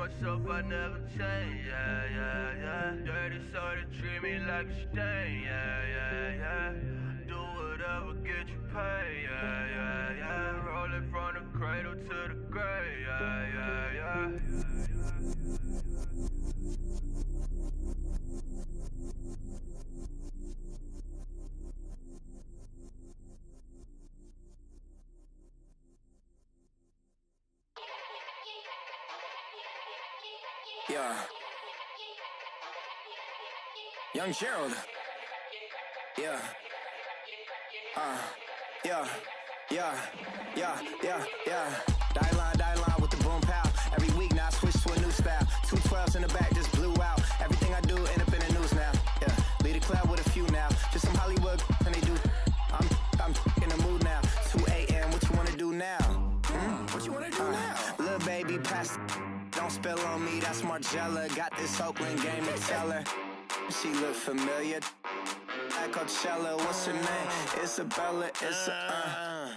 myself, I never change, yeah, yeah, yeah. Dirty soul to treat me like a stain, yeah, yeah, yeah. Do whatever, get you paid, yeah, yeah, yeah. Roll it from the cradle to the grave, yeah, yeah, yeah. Yeah. Young Gerald. Yeah. Yeah. Die line with the boom pow. Every week now I switch to a new style. 212s in the back just blew out. Everything I do end up in the news now. Yeah. Lead a club with a few now. Just some Hollywood and they do. I'm in the mood now. 2 a.m. What you wanna do now? What you wanna do now? Little baby pass. Don't spill on me, that's Margella. Got this Oakland game to tell her. She look familiar. At Coachella, what's her name? Isabella,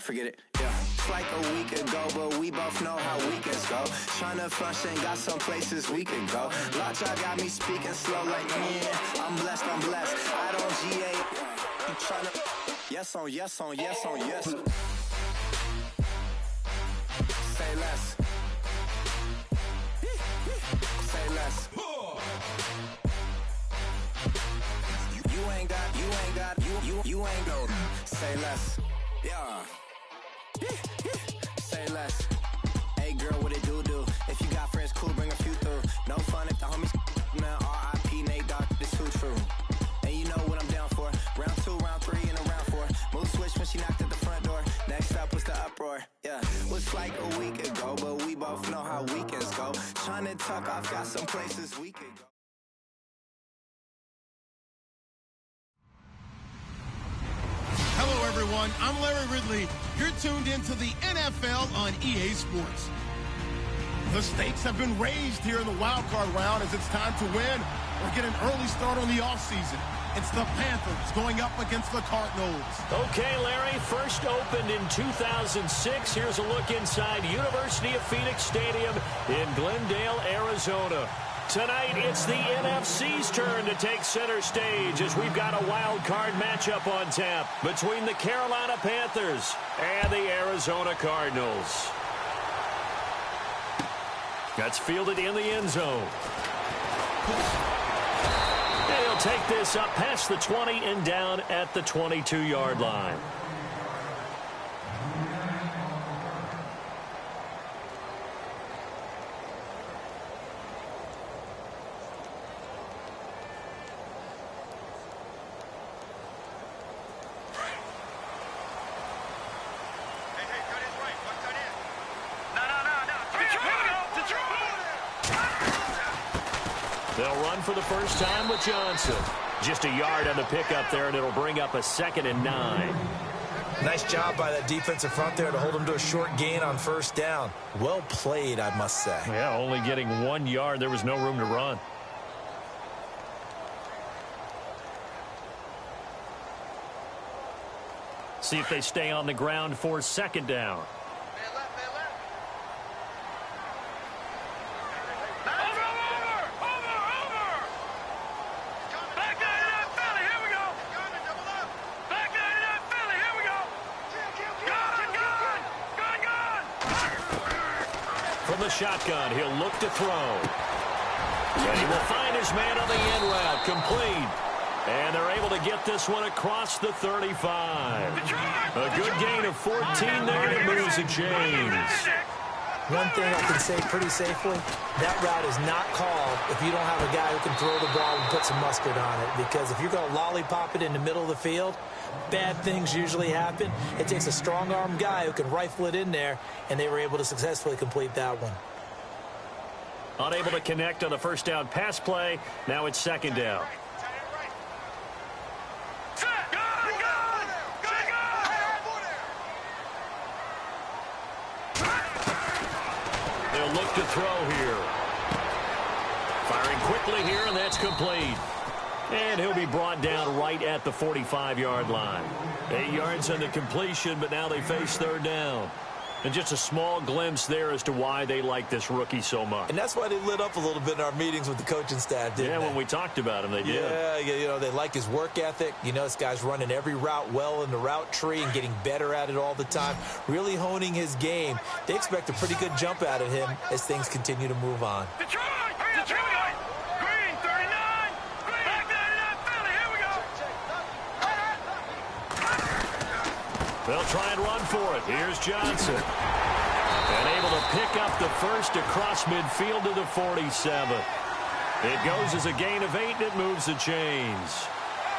forget it, yeah. It's like a week ago, but we both know how weekends go. Tryna function, got some places we could go. Lockjaw got me speaking slow like, yeah, I'm blessed. I don't GA. I'm tryna, yes on yes. Say less. Say less. You ain't go. Say less. Yeah. Say less. Hey girl, what it do? If you got friends, cool, bring a few through. No fun if the homies man. R.I.P. Nate Dogg, this too true. And you know what I'm down for. Round 2, round 3, and a round 4. Mood switch when she knocked at the front door. Next up was the uproar. Yeah, was like a week ago, but we both know how weekends go. Tryna tuck off, got some places we could go. Hello, everyone. I'm Larry Ridley. You're tuned into the NFL on EA Sports. The stakes have been raised here in the wild card round as it's time to win or get an early start on the offseason. It's the Panthers going up against the Cardinals. Okay, Larry, first opened in 2006. Here's a look inside University of Phoenix Stadium in Glendale, Arizona. Tonight, it's the NFC's turn to take center stage as we've got a wild card matchup on tap between the Carolina Panthers and the Arizona Cardinals. That's fielded in the end zone. And he'll take this up past the 20 and down at the 22-yard line. They'll run for the first time with Johnson. Just a yard on the pickup there, and it'll bring up a 2nd and 9. Nice job by that defensive front there to hold him to a short gain on first down. Well played, I must say. Yeah, only getting 1 yard. There was no room to run. See if they stay on the ground for 2nd down. From the shotgun, he'll look to throw. And he will find his man on the end route, complete. And they're able to get this one across the 35. A good gain of 14 there, and it moves the chains. One thing I can say pretty safely, that route is not called if you don't have a guy who can throw the ball and put some mustard on it. Because if you're going to lollipop it in the middle of the field, bad things usually happen. It takes a strong-arm guy who can rifle it in there, and they were able to successfully complete that one. Unable to connect on the first down pass play. Now it's 2nd down. They'll look to throw here. Firing quickly here, and that's complete. And he'll be brought down right at the 45-yard line. 8 yards on the completion, but now they face 3rd down. And just a small glimpse there as to why they like this rookie so much. And that's why they lit up a little bit in our meetings with the coaching staff, didn't they? When we talked about him, they did. Yeah, you know, they like his work ethic. You know, this guy's running every route well in the route tree and getting better at it all the time, really honing his game. They expect a pretty good jump out of him as things continue to move on. Detroit! Detroit! Green, 39! Green! Back 99, Philly, here we go! They'll try and run for it. Here's Johnson. And able to pick up the first across midfield to the 47. It goes as a gain of 8, and it moves the chains.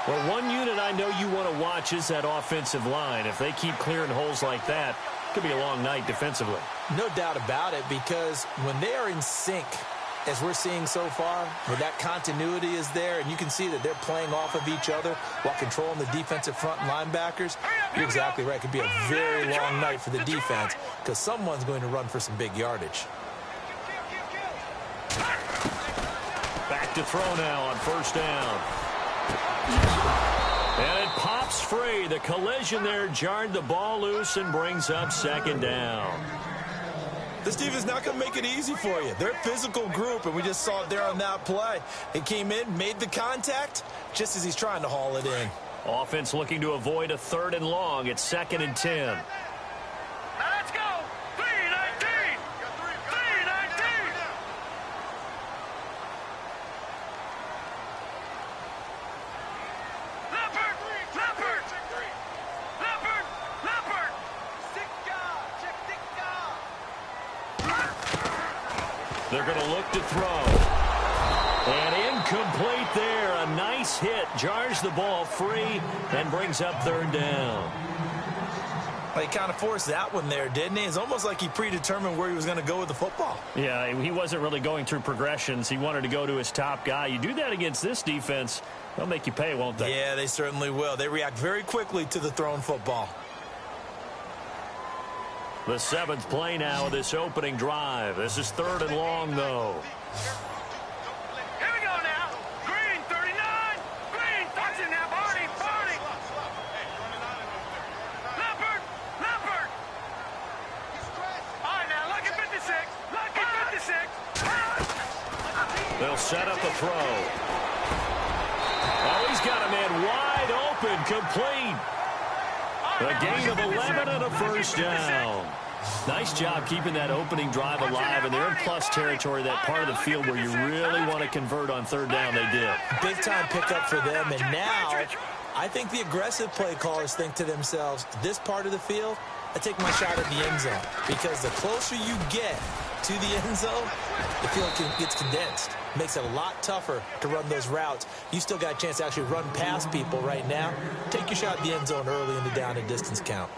Well, one unit I know you want to watch is that offensive line. If they keep clearing holes like that, it could be a long night defensively. No doubt about it, because when they are in sync, as we're seeing so far, where that continuity is there, and you can see that they're playing off of each other while controlling the defensive front linebackers, you're exactly right. It could be a very long night for the defense because someone's going to run for some big yardage. Back to throw now on first down. And it pops free. The collision there jarred the ball loose and brings up second down. This defense not going to make it easy for you. They're a physical group, and we just saw it there on that play. He came in, made the contact, just as he's trying to haul it in. Offense looking to avoid a 3rd and long. It's 2nd and 10. Now let's go! 3-19! 3-19! Leopard! Leopard! Leopard! Leopard! They're going to look to throw. And incomplete there. A nice hit. Jars the ball free and brings up 3rd down. Well, he kind of forced that one there, didn't he? It's almost like he predetermined where he was going to go with the football. Yeah, he wasn't really going through progressions. He wanted to go to his top guy. You do that against this defense, they'll make you pay, won't they? Yeah, they certainly will. They react very quickly to the thrown football. The 7th play now of this opening drive. This is 3rd and long, though. Here we go now. Green, 39. Green, touching now. Barney, Barney. Leopard, Leopard. All right, now, look at 56. Look at 56. They'll set up a throw. Oh, he's got a man wide open, complete. A gain of 11 and a first down. Nice job keeping that opening drive alive, and they're in plus territory, that part of the field where you really want to convert on 3rd down. They did. Big time pickup for them, and now I think the aggressive play callers think to themselves, this part of the field, I take my shot at the end zone, because the closer you get to the end zone, the field gets condensed. Makes it a lot tougher to run those routes. You still got a chance to actually run past people right now. Take your shot at the end zone early in the down and distance count.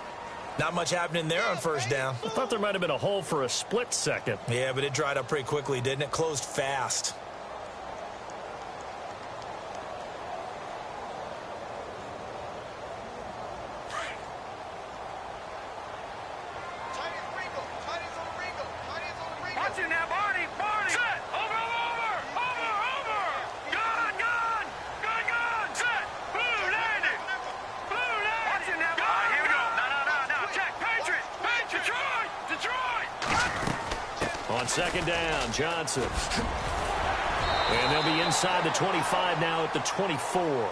Not much happening there on first down. I thought there might have been a hole for a split second. Yeah, but it dried up pretty quickly, didn't it? Closed fast. Watching now, Barney, Barney. Set. Over. Gone. Set. Blue landing. Watching now, Barney. Here we go. No. Check. Patriots. Detroit. On 2nd down, Johnson. And they'll be inside the 25 now at the 24.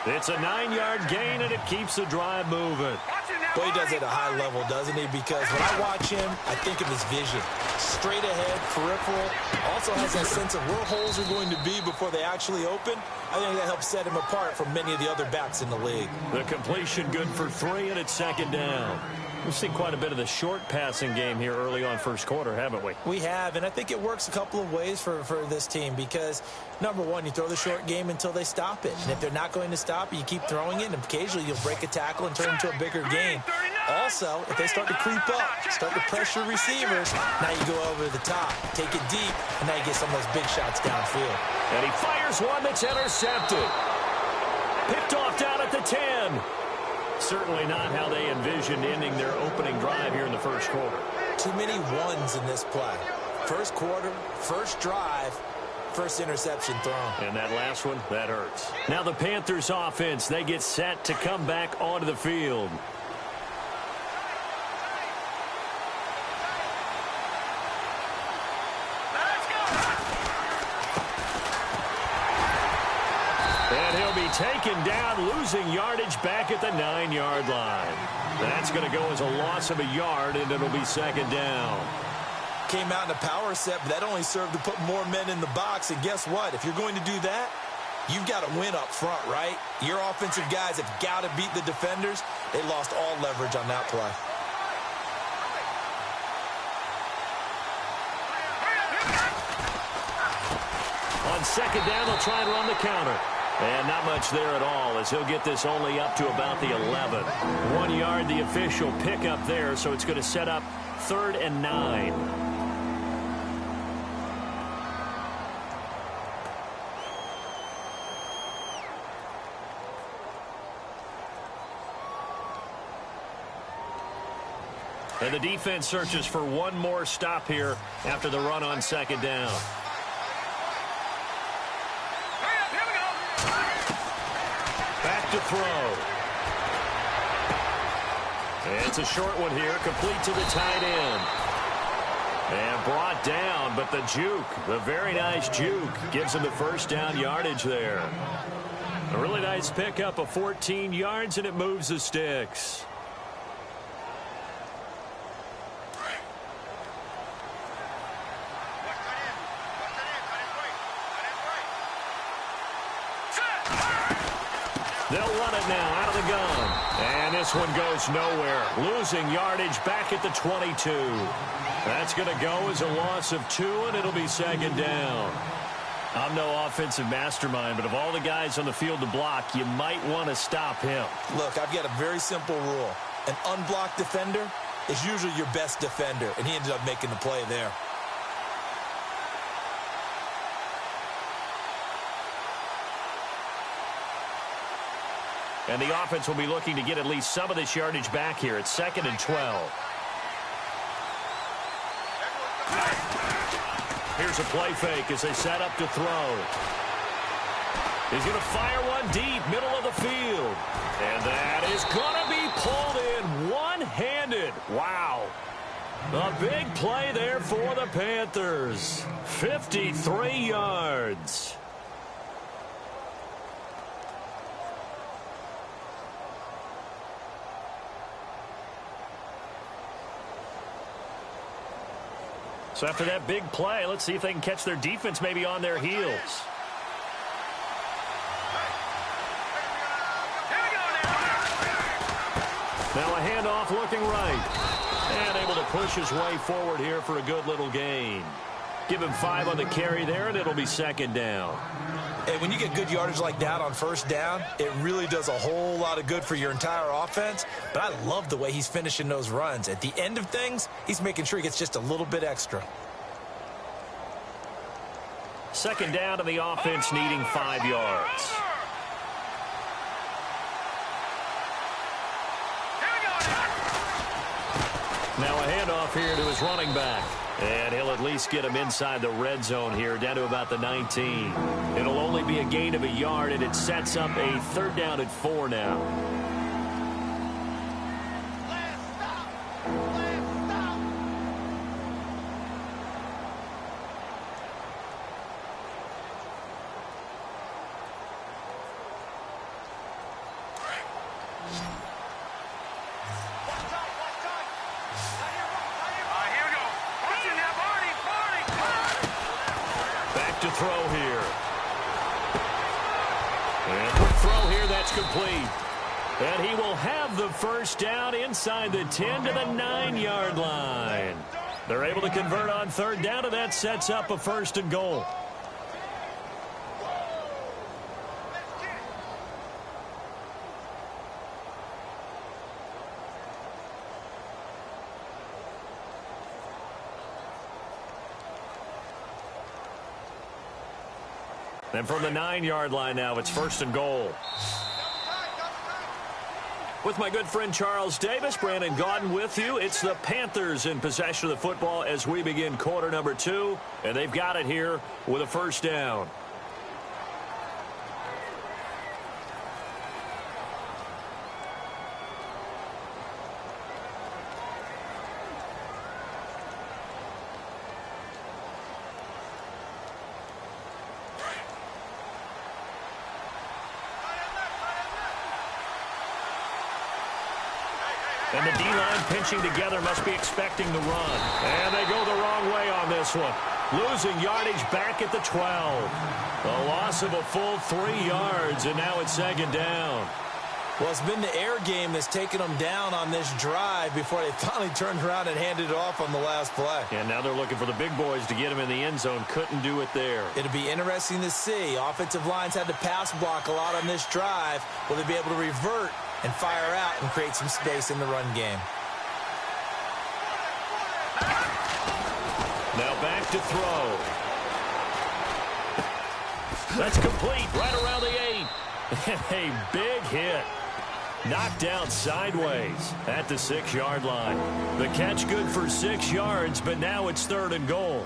It's a 9-yard gain, and it keeps the drive moving. Well, he does it at a high level, doesn't he? Because when I watch him, I think of his vision. Straight ahead, peripheral. Also has that sense of where holes are going to be before they actually open. I think that helps set him apart from many of the other backs in the league. The completion good for 3, and it's 2nd down. We've seen quite a bit of the short passing game here early on first quarter, haven't we? We have, and I think it works a couple of ways for this team because, number one, you throw the short game until they stop it. And if they're not going to stop it, you keep throwing it, and occasionally you'll break a tackle and turn it into a bigger game. Also, if they start to creep up, start to pressure receivers, now you go over the top, take it deep, and now you get some of those big shots downfield. And he fires one that's intercepted. Picked off down at the 10. Certainly not how they envisioned ending their opening drive here in the first quarter. Too many ones in this play. First quarter, first drive, first interception thrown. And that last one, that hurts. Now the Panthers offense, they get set to come back onto the field. taken down, losing yardage back at the 9-yard line. That's going to go as a loss of a yard, and it'll be second down. Came out in a power set, but that only served to put more men in the box. And guess what? If you're going to do that, you've got to win up front, right? Your offensive guys have got to beat the defenders. They lost all leverage on that play. On second down, they'll try and run the counter. And not much there at all, as he'll get this only up to about the 11. 1 yard, the official pickup there, so it's going to set up 3rd and 9. And the defense searches for one more stop here after the run on second down. Back to throw. And it's a short one here, complete to the tight end. And brought down, but the juke, the very nice juke, gives him the first down yardage there. A really nice pickup of 14 yards, and it moves the sticks. They'll run it now out of the gun. And this one goes nowhere. Losing yardage back at the 22. That's going to go as a loss of 2, and it'll be second down. I'm no offensive mastermind, but of all the guys on the field to block, you might want to stop him. Look, I've got a very simple rule. An unblocked defender is usually your best defender, and he ended up making the play there. And the offense will be looking to get at least some of this yardage back here. It's 2nd and 12. Here's a play fake as they set up to throw. He's going to fire one deep, middle of the field. And that is going to be pulled in one-handed. Wow. A big play there for the Panthers. 53 yards. So after that big play, let's see if they can catch their defense maybe on their heels. Now a handoff looking right. And able to push his way forward here for a good little gain. Give him 5 on the carry there, and it'll be second down. And when you get good yardage like that on first down, it really does a whole lot of good for your entire offense. But I love the way he's finishing those runs. At the end of things, he's making sure he gets just a little bit extra. Second down to the offense needing 5 yards. Now a handoff here to his running back. And he'll at least get him inside the red zone here, down to about the 19. It'll only be a gain of a yard, and it sets up a 3rd down and 4 now. To throw here. And quick throw here, that's complete. And he will have the first down inside the 10 to the 9-yard line. They're able to convert on 3rd down, and that sets up a 1st and goal. And from the 9-yard line now, it's 1st and goal. With my good friend Charles Davis, Brandon Gaudin with you. It's the Panthers in possession of the football as we begin quarter number 2. And they've got it here with a 1st down. And the D-line pinching together must be expecting the run. And they go the wrong way on this one. Losing yardage back at the 12. A loss of a full 3 yards, and now it's second down. Well, it's been the air game that's taken them down on this drive before they finally turned around and handed it off on the last play. And now they're looking for the big boys to get him in the end zone. Couldn't do it there. It'll be interesting to see. Offensive lines had to pass block a lot on this drive. Will they be able to revert and fire out and create some space in the run game? Now back to throw. That's complete right around the 8. And a big hit. Knocked down sideways at the 6-yard line. The catch good for 6 yards, but now it's 3rd and goal.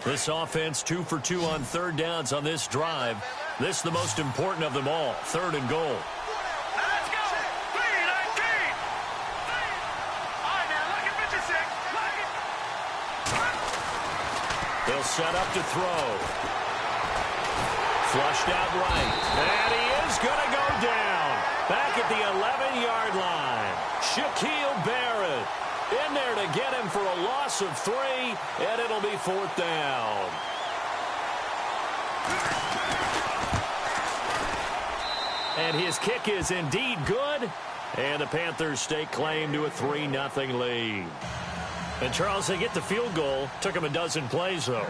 This offense 2 for 2 on 3rd downs on this drive. This is the most important of them all. 3rd and goal. Let's go! 3-19! All right, now, look at Mr. 6. They'll set up to throw. Flushed out right. And he is going to go down. Back at the 11-yard line. Shaquille Barrett in there to get him for a loss of 3, and it'll be 4th down. And his kick is indeed good. And the Panthers stake claim to a 3-0 lead. And, Charles, they get the field goal. Took them a dozen plays, though.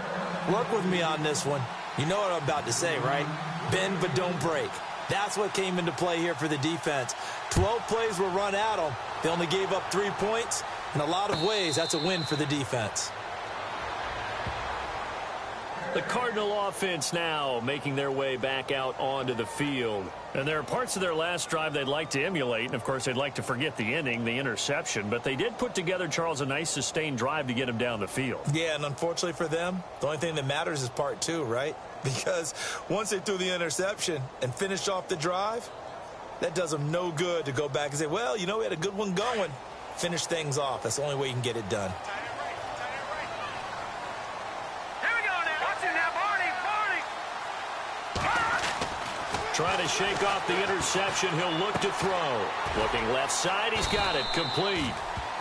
Work with me on this one. You know what I'm about to say, right? Bend but don't break. That's what came into play here for the defense. 12 plays were run at them. They only gave up 3 points. In a lot of ways, that's a win for the defense. The Cardinal offense now making their way back out onto the field. And there are parts of their last drive they'd like to emulate. And, of course, they'd like to forget the ending, the interception. But they did put together, Charles, a nice sustained drive to get them down the field. Yeah, and unfortunately for them, the only thing that matters is part 2, right? Because once they threw the interception and finished off the drive, that does them no good to go back and say, well, you know, we had a good one going. Finish things off. That's the only way you can get it done. Trying to shake off the interception. He'll look to throw. Looking left side. He's got it. Complete.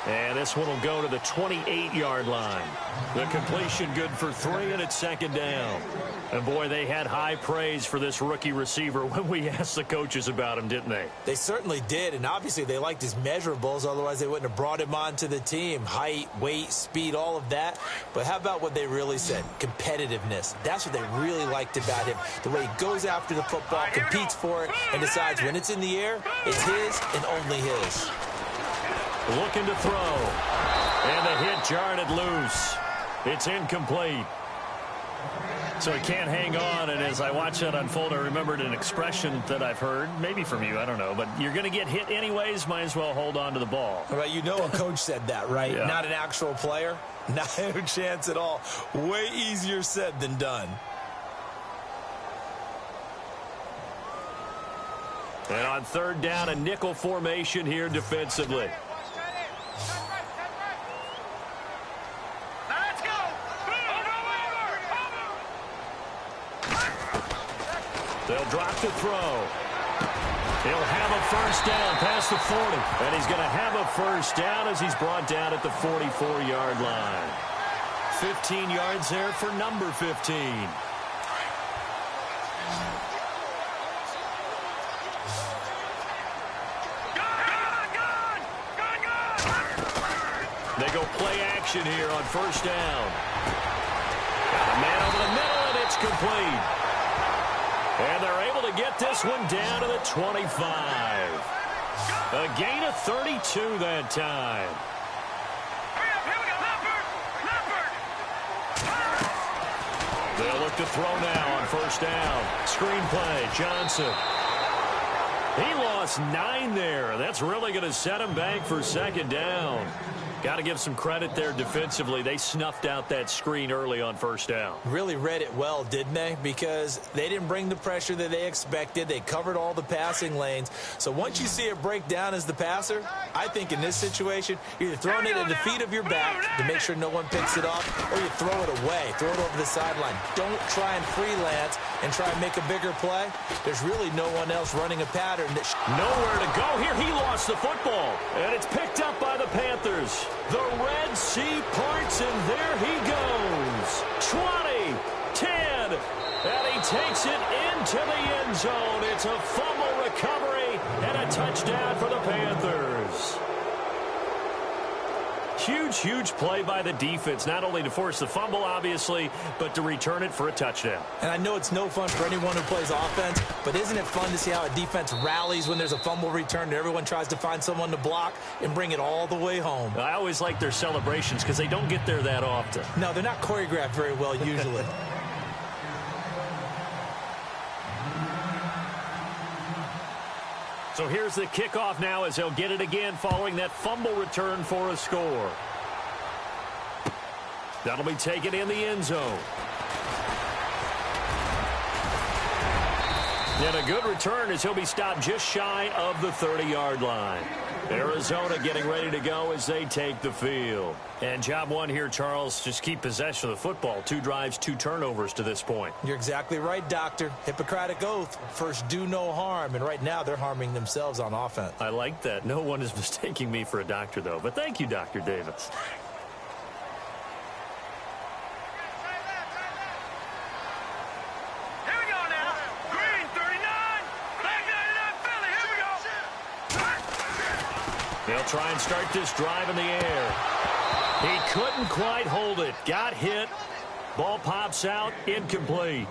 And this one will go to the 28-yard line. The completion good for 3, and it's 2nd down. And, boy, they had high praise for this rookie receiver when we asked the coaches about him, didn't they? They certainly did, and obviously they liked his measurables. Otherwise, they wouldn't have brought him onto the team. Height, weight, speed, all of that. But how about what they really said? Competitiveness. That's what they really liked about him. The way he goes after the football, competes for it, and decides when it's in the air, it's his and only his. Looking to throw. And the hit jarred it loose. It's incomplete. So he can't hang on, and as I watch that unfold, I remembered an expression that I've heard, maybe from you, I don't know, but you're going to get hit anyways, might as well hold on to the ball. All right, you know a coach said that, right? Yeah. Not an actual player. Not a chance at all. Way easier said than done. And on 3rd down, a nickel formation here defensively. They'll drop to throw. He'll have a 1st down past the 40. And he's going to have a 1st down as he's brought down at the 44-yard line. 15 yards there for number 15. They go play action here on 1st down. Got a man over the middle, and it's complete. And they're able to get this one down to the 25. A gain of 32 that time. They'll look to throw now on 1st down. Screen play, Johnson. He lost 9 there. That's really going to set him back for 2nd down. Got to give some credit there defensively. They snuffed out that screen early on first down. Really read it well, didn't they? Because they didn't bring the pressure that they expected. They covered all the passing lanes. So once you see it break down as the passer, I think in this situation, you're either throwing it at the feet of your back to make sure no one picks it up, or you throw it away, throw it over the sideline. Don't try and freelance and try and make a bigger play. There's really no one else running a pattern. Nowhere to go here. He lost the football, and it's picked up by the Panthers. The Red Sea parts, and there he goes. 20, 10, and he takes it into the end zone. It's a fumble recovery and a touchdown for the Panthers. Huge play by the defense, not only to force the fumble, obviously, but to return it for a touchdown. And I know it's no fun for anyone who plays offense, but isn't it fun to see how a defense rallies when there's a fumble return and everyone tries to find someone to block and bring it all the way home? I always like their celebrations because they don't get there that often. No, they're not choreographed very well usually. So here's the kickoff now as they'll get it again following that fumble return for a score. That'll be taken in the end zone. And a good return as he'll be stopped just shy of the 30-yard line. Arizona getting ready to go as they take the field. And job one here, Charles, just keep possession of the football. 2 drives, 2 turnovers to this point. You're exactly right, Doctor. Hippocratic oath. First, do no harm. And right now, they're harming themselves on offense. I like that. No one is mistaking me for a doctor, though. But thank you, Dr. Davis. They'll try and start this drive in the air. He couldn't quite hold it. Got hit. Ball pops out. Incomplete.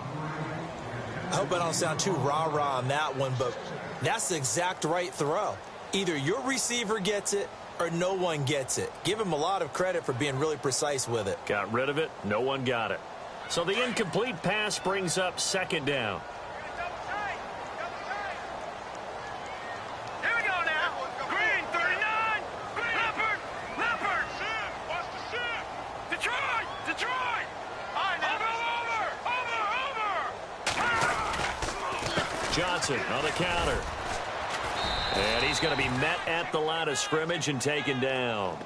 I hope I don't sound too rah-rah on that one, but that's the exact right throw. Either your receiver gets it or no one gets it. Give him a lot of credit for being really precise with it. Got rid of it. No one got it. So the incomplete pass brings up second down. Johnson on the counter. And he's going to be met at the line of scrimmage and taken down.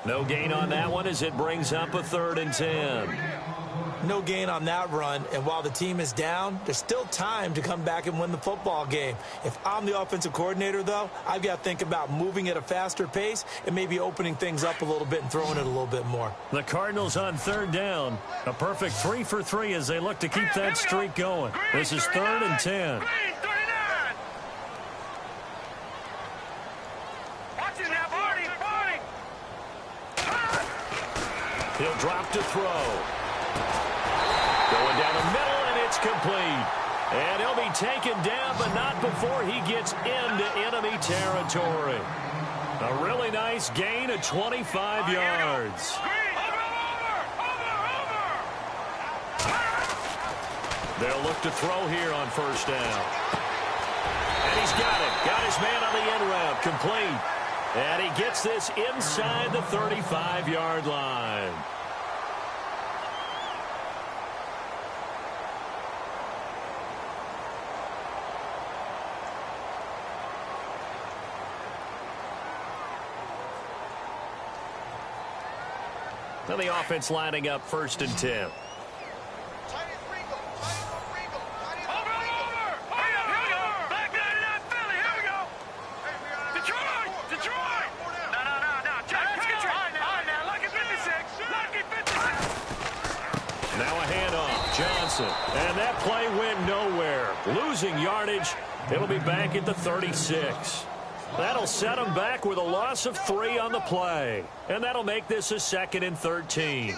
No gain on that one as it brings up a 3rd and 10. No gain on that run, and while the team is down, there's still time to come back and win the football game. If I'm the offensive coordinator, though, I've got to think about moving at a faster pace and maybe opening things up a little bit and throwing it a little bit more. The Cardinals on 3rd down. A perfect 3 for 3 as they look to keep that streak going. This is 3rd and 10. He'll drop to throw. Going down the middle, and it's complete. And he'll be taken down, but not before he gets into enemy territory. A really nice gain of 25 yards. They'll look to throw here on first down. And he's got it. Got his man on the end route. Complete. And he gets this inside the 35-yard line. Then the offense lining up 1st and 10. And that play went nowhere. Losing yardage. It'll be back at the 36. That'll set them back with a loss of 3 on the play. And that'll make this a 2nd and 13.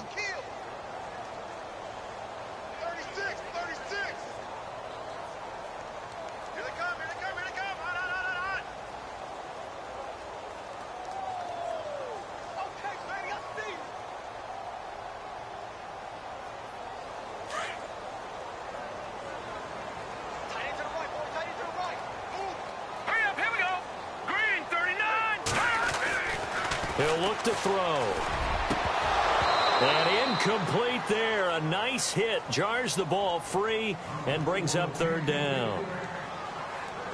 He'll look to throw. And incomplete there. A nice hit. Jars the ball free and brings up third down.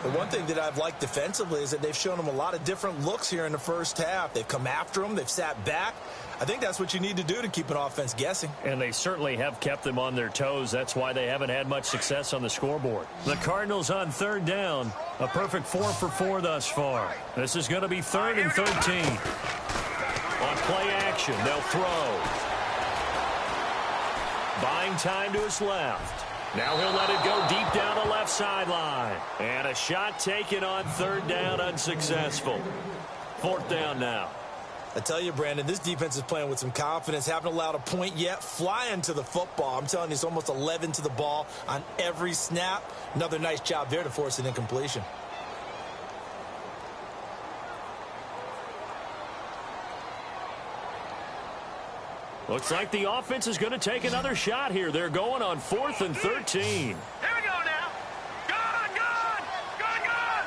The one thing that I've liked defensively is that they've shown them a lot of different looks here in the first half. They've come after them. They've sat back. I think that's what you need to do to keep an offense guessing. And they certainly have kept them on their toes. That's why they haven't had much success on the scoreboard. The Cardinals on third down. A perfect 4 for 4 thus far. This is going to be 3rd and 13. On play action, they'll throw. Buying time to his left. Now he'll let it go deep down the left sideline. And a shot taken on third down, unsuccessful. 4th down now. I tell you, Brandon, this defense is playing with some confidence. Haven't allowed a point yet. Flying to the football. I'm telling you, it's almost 11 to the ball on every snap. Another nice job there to force an incompletion. Looks like the offense is going to take another shot here. They're going on 4th and 13. Here we go now. Gone, gone, gone, gone.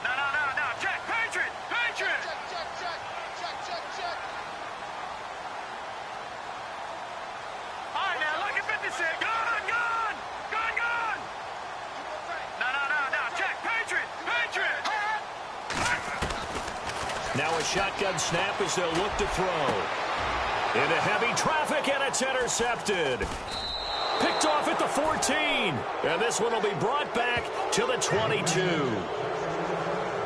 No. Check, Patriot. Check. All right, now, look at 56. Gone. No. Check, Patriot. Now a shotgun snap as they'll look to throw. Into heavy traffic, and it's intercepted. Picked off at the 14. And this one will be brought back to the 22.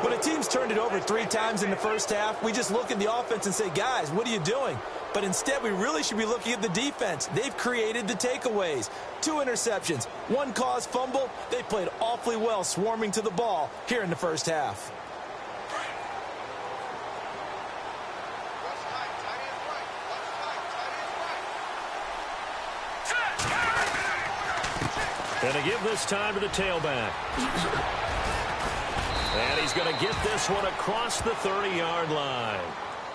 When a team's turned it over 3 times in the first half, we just look at the offense and say, guys, what are you doing? But instead, we really should be looking at the defense. They've created the takeaways. 2 interceptions, 1 caused fumble. They played awfully well swarming to the ball here in the first half. And to give this time to the tailback. And he's going to get this one across the 30-yard line.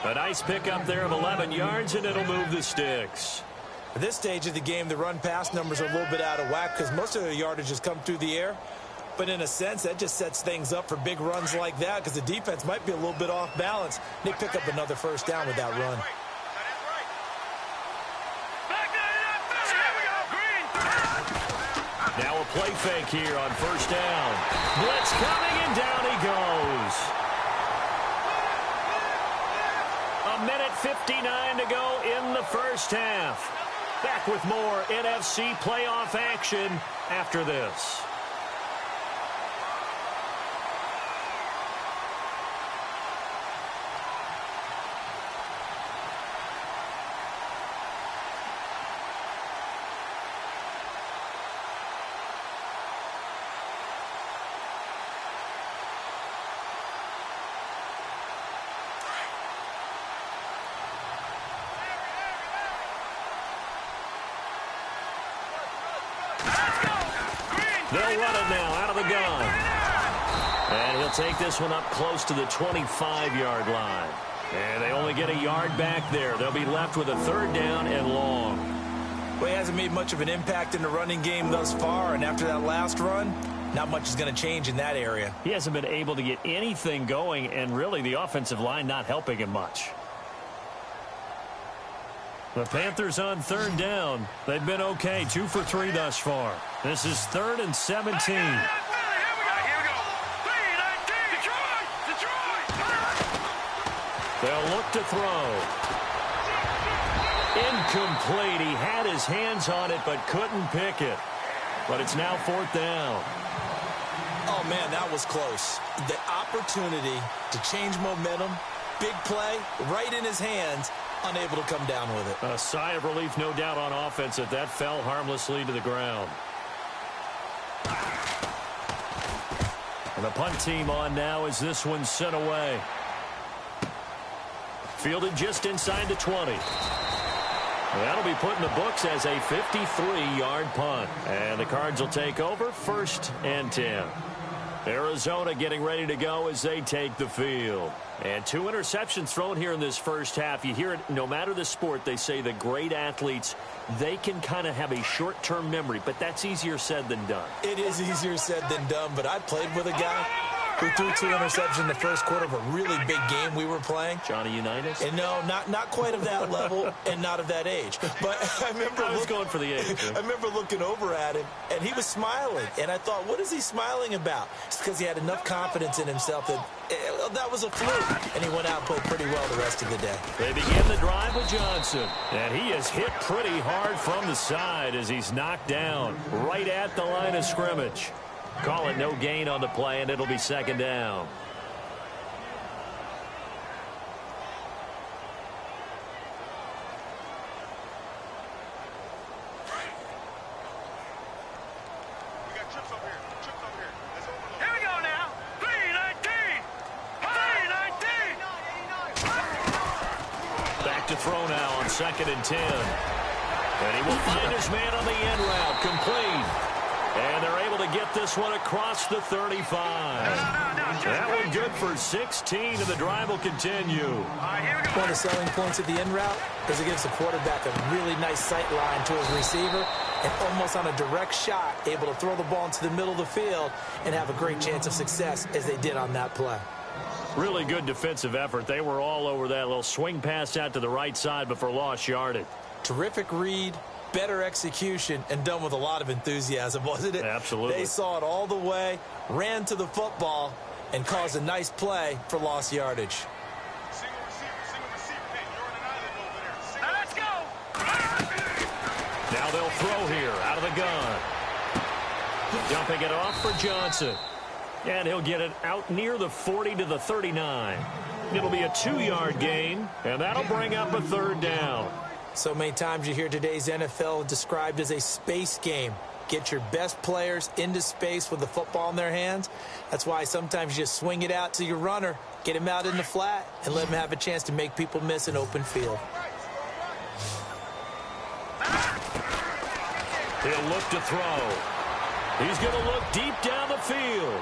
A nice pickup there of 11 yards, and it'll move the sticks. At this stage of the game, the run-pass numbers are a little bit out of whack because most of their yardage has come through the air. But in a sense, that just sets things up for big runs like that because the defense might be a little bit off balance. They pick up another first down with that run. Now a play fake here on first down. Blitz coming, and down he goes. 1:59 to go in the first half. Back with more NFC playoff action after this. They'll run it now out of the gun. And he'll take this one up close to the 25-yard line. And they only get a yard back there. They'll be left with a 3rd down and long. Well, he hasn't made much of an impact in the running game thus far, and after that last run, not much is going to change in that area. He hasn't been able to get anything going, and really the offensive line not helping him much. The Panthers on 3rd down. They've been okay, 2 for 3 thus far. This is 3rd and 17. They'll look to throw. Incomplete. He had his hands on it but couldn't pick it. But it's now 4th down. Oh, man, that was close. The opportunity to change momentum, big play, right in his hands, unable to come down with it. A sigh of relief, no doubt, on offense that that fell harmlessly to the ground. And the punt team on now as this one's sent away. Fielded just inside the 20. That'll be put in the books as a 53-yard punt. And the Cards will take over 1st and 10. Arizona getting ready to go as they take the field. And 2 interceptions thrown here in this first half. You hear it, no matter the sport, they say the great athletes, they can kind of have a short-term memory, but that's easier said than done. It is easier said than done, but I played with a guy who threw 2 interceptions in the first quarter of a really big game we were playing. Johnny Unitas? And no, not quite of that level and not of that age. But I was going for the age. Yeah. I remember looking over at him, and he was smiling. And I thought, what is he smiling about? It's because he had enough confidence in himself that was a fluke. And he went out and played pretty well the rest of the day. They begin the drive with Johnson. And he is hit pretty hard from the side as he's knocked down right at the line of scrimmage. Call it no gain on the play, and it'll be second down. Here we go now. 319. 319. Back to throw now on 2nd and 10. And he will find his man on the end route, complete. And they're able to get this one across the 35. That one good for 16, and the drive will continue. One of the selling points of the end route is it gives the quarterback a really nice sight line to his receiver, and almost on a direct shot, able to throw the ball into the middle of the field and have a great chance of success as they did on that play. Really good defensive effort. They were all over that little swing pass out to the right side before lost yardage. Terrific read, better execution, and done with a lot of enthusiasm, wasn't it? Absolutely. They saw it all the way, ran to the football, and caused a nice play for lost yardage. Single receiver. Hey, you're on an island over there. Now let's go. Now they'll throw here out of the gun. Dumping it off for Johnson. And he'll get it out near the 40 to the 39. It'll be a 2-yard gain, and that'll bring up a 3rd down. So many times you hear today's NFL described as a space game. Get your best players into space with the football in their hands. That's why sometimes you just swing it out to your runner, get him out in the flat, and let him have a chance to make people miss an open field. He'll look to throw. He's going to look deep down the field.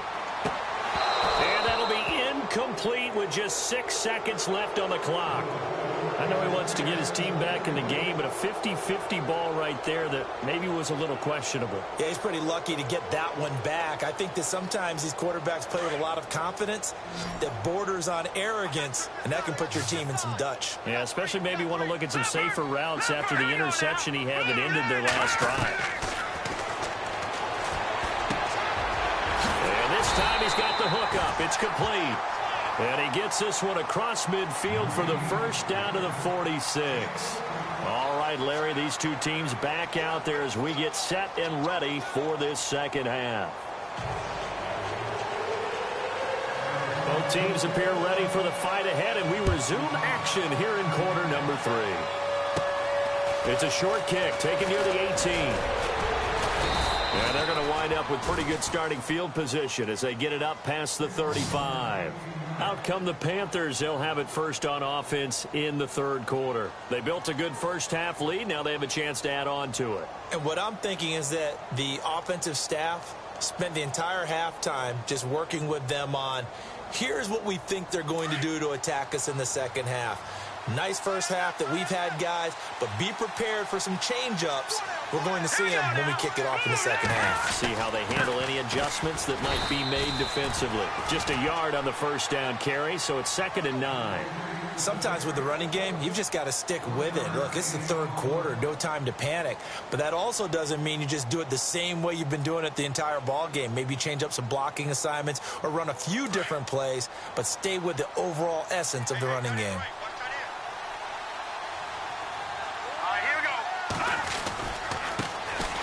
And that'll be incomplete with just 6 seconds left on the clock. I know he wants to get his team back in the game, but a 50-50 ball right there that maybe was a little questionable. Yeah, he's pretty lucky to get that one back. I think that sometimes these quarterbacks play with a lot of confidence that borders on arrogance, and that can put your team in some Dutch. Yeah, especially maybe want to look at some safer routes after the interception he had that ended their last drive. And this time he's got the hook up. It's complete. And he gets this one across midfield for the first down to the 46. All right, Larry, these two teams back out there as we get set and ready for this second half. Both teams appear ready for the fight ahead, and we resume action here in quarter number 3. It's a short kick taken near the 18. And they're going to wind up with pretty good starting field position as they get it up past the 35. Out come the Panthers. They'll have it first on offense in the 3rd quarter. They built a good first-half lead. Now they have a chance to add on to it. And what I'm thinking is that the offensive staff spent the entire halftime just working with them on, here's what we think they're going to do to attack us in the second half. Nice first half that we've had, guys, but be prepared for some change-ups. We're going to see them when we kick it off in the second half. See how they handle any adjustments that might be made defensively. Just a yard on the first down carry, so it's 2nd and 9. Sometimes with the running game, you've just got to stick with it. Look, it's the 3rd quarter, no time to panic. But that also doesn't mean you just do it the same way you've been doing it the entire ball game. Maybe change up some blocking assignments or run a few different plays, but stay with the overall essence of the running game.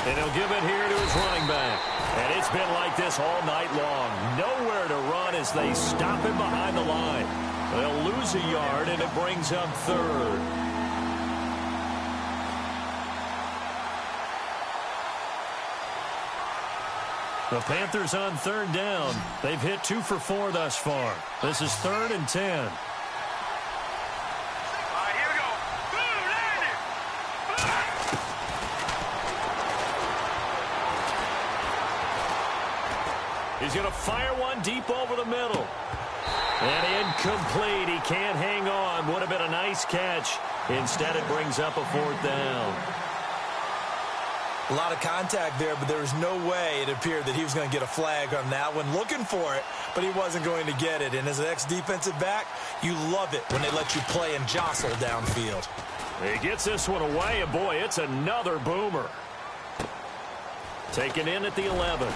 And he'll give it here to his running back. And it's been like this all night long. Nowhere to run as they stop him behind the line. They'll lose a yard, and it brings up 3rd. The Panthers on 3rd down. They've hit 2 for 4 thus far. This is 3rd and 10. He's going to fire one deep over the middle. And incomplete. He can't hang on. Would have been a nice catch. Instead, it brings up a 4th down. A lot of contact there, but there was no way it appeared that he was going to get a flag on that one. Looking for it, but he wasn't going to get it. And as an ex-defensive back, you love it when they let you play and jostle downfield. He gets this one away, and boy, it's another boomer. Taken in at the 11.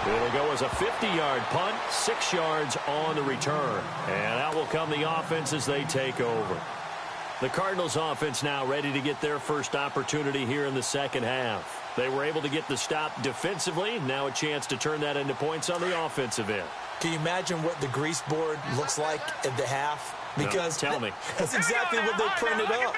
It'll go as a 50-yard punt, 6 yards on the return. And out will come the offense as they take over. The Cardinals offense now ready to get their first opportunity here in the second half. They were able to get the stop defensively. Now a chance to turn that into points on the offensive end. Can you imagine what the grease board looks like at the half? Because no, tell me. That's exactly what they printed up.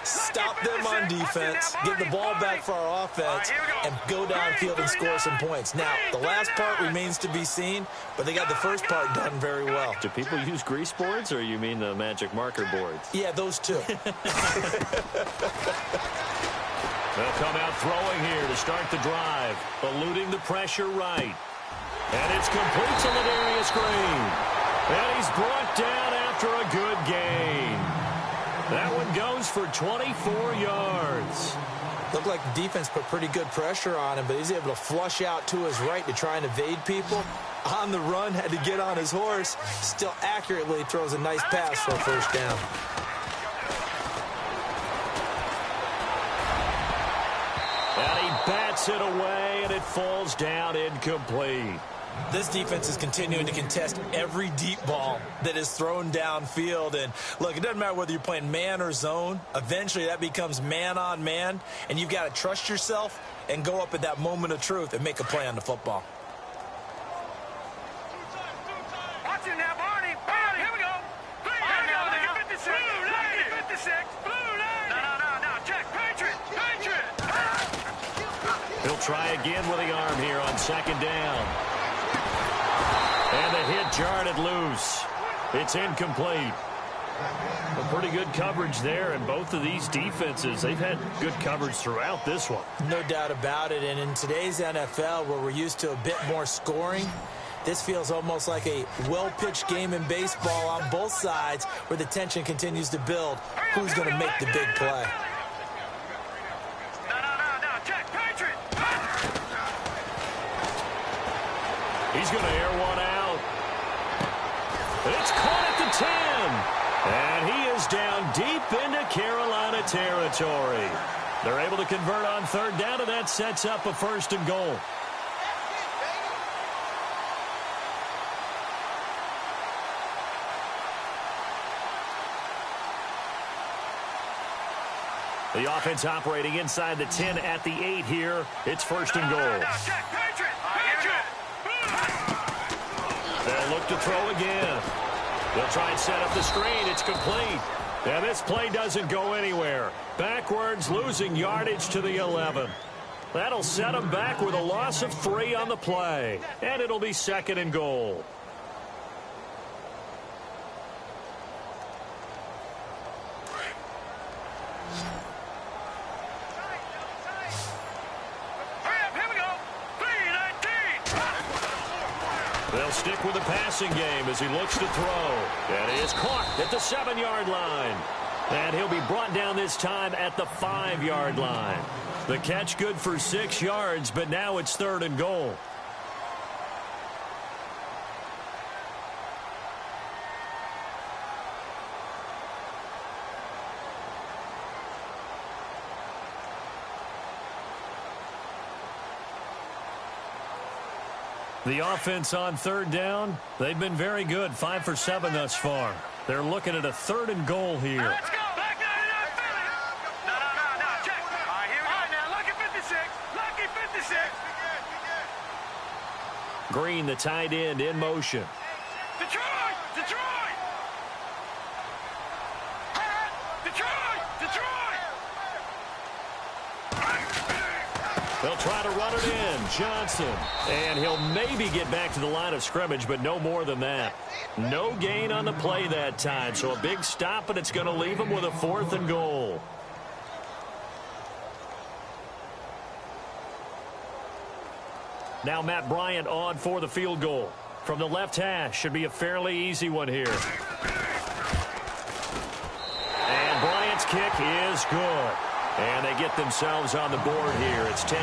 Stop them on defense, get the ball back for our offense, and go downfield and score some points. Now, the last part remains to be seen, but they got the first part done very well. Do people use grease boards, or you mean the magic marker boards? Yeah, those two. They'll come out throwing here to start the drive, eluding the pressure right. And it's complete to Ladarius Green. And he's brought down after a good gain. That one goes for 24 yards. Looked like the defense put pretty good pressure on him, but he's able to flush out to his right to try and evade people. On the run, had to get on his horse. Still accurately throws a nice pass for a first down. And he bats it away, and it falls down incomplete. This defense is continuing to contest every deep ball that is thrown downfield. And, look, it doesn't matter whether you're playing man or zone. Eventually, that becomes man on man, and you've got to trust yourself and go up at that moment of truth and make a play on the football. Watch it now, Barney. Barney, here we go. Look at 56. Look at 56. No. Check. Patriot. He'll try again with the arm here on second down. And the hit jarred it loose. It's incomplete. A pretty good coverage there, and both of these defenses, they've had good coverage throughout this one. No doubt about it, and in today's NFL, where we're used to a bit more scoring, this feels almost like a well-pitched game in baseball on both sides, where the tension continues to build. Who's going to make the big play? No. Check. Patriot. He's going to air one out. It's caught at the 10. And he is down deep into Carolina territory. They're able to convert on third down, and that sets up a first and goal. The offense operating inside the 10 at the 8 here. It's first and goal. They'll look to throw again. They'll try and set up the screen. It's complete. And this play doesn't go anywhere. Backwards, losing yardage to the 11. That'll set them back with a loss of 3 on the play. And it'll be second and goal. They'll stick with the passing game as he looks to throw. And he is caught at the 7-yard line. And he'll be brought down this time at the 5-yard line. The catch good for 6 yards, but now it's third and goal. The offense on third down, they've been very good, 5 for 7 thus far. They're looking at a third and goal here. Let's go. Back there. No. Check. All right, here we go. Now, lucky 56. Lucky 56. Green, the tight end, in motion. Detroit. They'll try to run it in. Johnson. And he'll maybe get back to the line of scrimmage, but no more than that. No gain on the play that time. So a big stop, and it's going to leave him with a 4th and goal. Now Matt Bryant on for the field goal. From the left hash, should be a fairly easy one here. And Bryant's kick is good. And they get themselves on the board here. It's 10-3.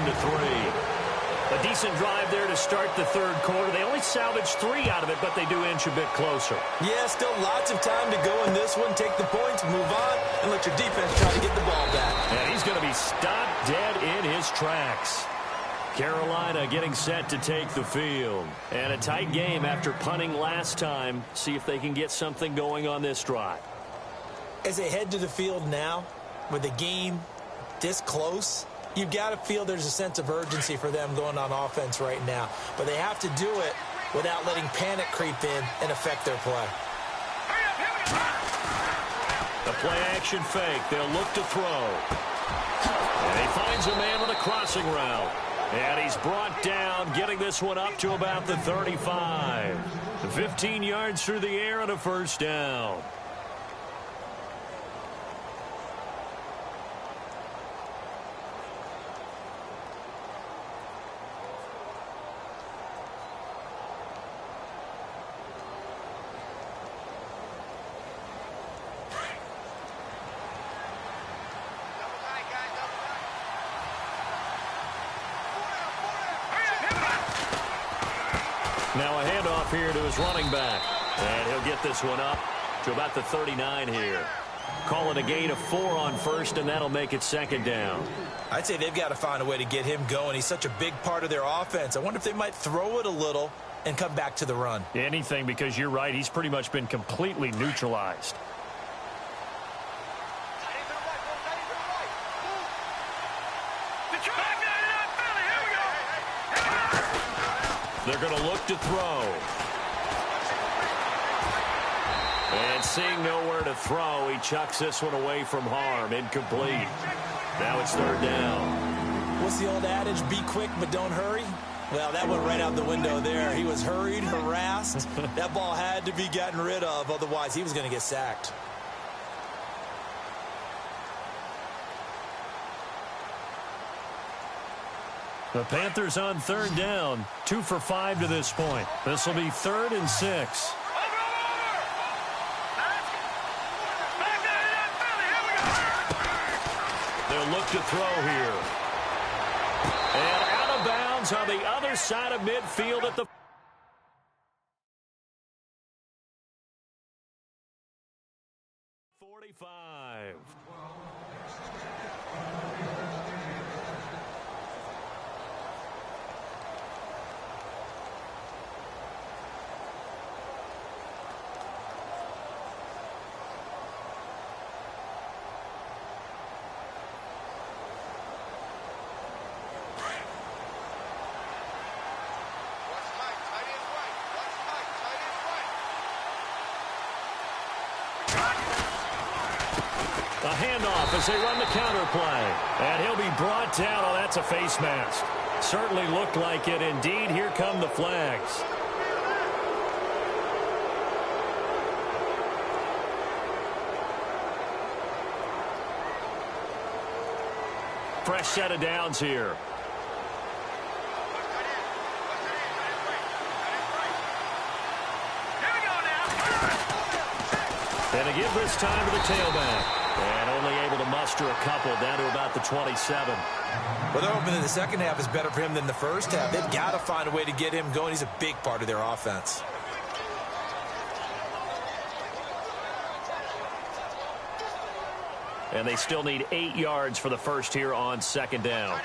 A decent drive there to start the third quarter. They only salvaged 3 out of it, but they do inch a bit closer. Yeah, still lots of time to go in this one. Take the points, move on, and let your defense try to get the ball back. And he's going to be stopped dead in his tracks. Carolina getting set to take the field. And a tight game after punting last time. See if they can get something going on this drive. As they head to the field now, with the game this close, you've got to feel there's a sense of urgency for them going on offense right now. But they have to do it without letting panic creep in and affect their play. The play-action fake. They'll look to throw. And he finds a man with a crossing route. And he's brought down, getting this one up to about the 35. 15 yards through the air and a first down. Now a handoff here to his running back. And he'll get this one up to about the 39 here. Call it a gain of 4 on first, and that'll make it second down. I'd say they've got to find a way to get him going. He's such a big part of their offense. I wonder if they might throw it a little and come back to the run. Anything, because you're right. He's pretty much been completely neutralized. They're going to look to throw. And seeing nowhere to throw, he chucks this one away from harm. Incomplete. Now it's third down. What's the old adage? Be quick, but don't hurry. Well, that went right out the window there. He was hurried, harassed. That ball had to be gotten rid of. Otherwise, he was going to get sacked. The Panthers on third down. 2 for 5 to this point. This will be 3rd and 6. They'll look to throw here. And out of bounds on the other side of midfield at the 45. A handoff as they run the counter play. And he'll be brought down. Oh, that's a face mask. Certainly looked like it. Indeed, here come the flags. Fresh set of downs here. And to give this time to the tailback. And only able to muster a couple down to about the 27. Well, they're hoping that the second half is better for him than the first half. They've got to find a way to get him going. He's a big part of their offense. And they still need 8 yards for the first here on second down.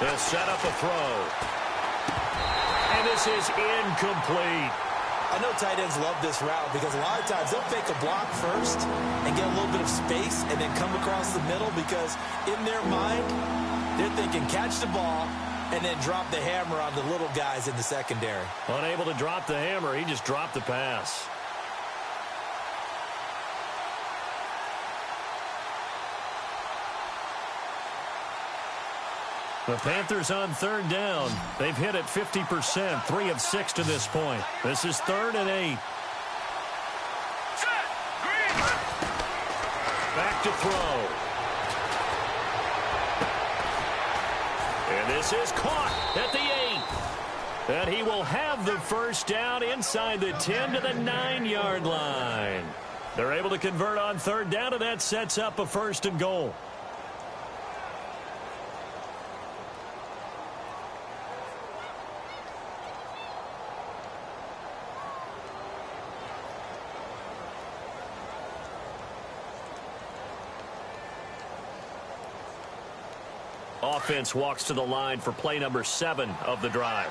They'll set up a throw. And this is incomplete. I know tight ends love this route because a lot of times they'll fake a block first and get a little bit of space and then come across the middle because in their mind, they're thinking catch the ball and then drop the hammer on the little guys in the secondary. Unable to drop the hammer, he just dropped the pass. The Panthers on third down. They've hit it 50%, 3 of 6 to this point. This is 3rd and 8. Back to throw. And this is caught at the 8. And he will have the first down inside the 10 to the 9-yard line. They're able to convert on third down, and that sets up a 1st and goal. Offense walks to the line for play number 7 of the drive.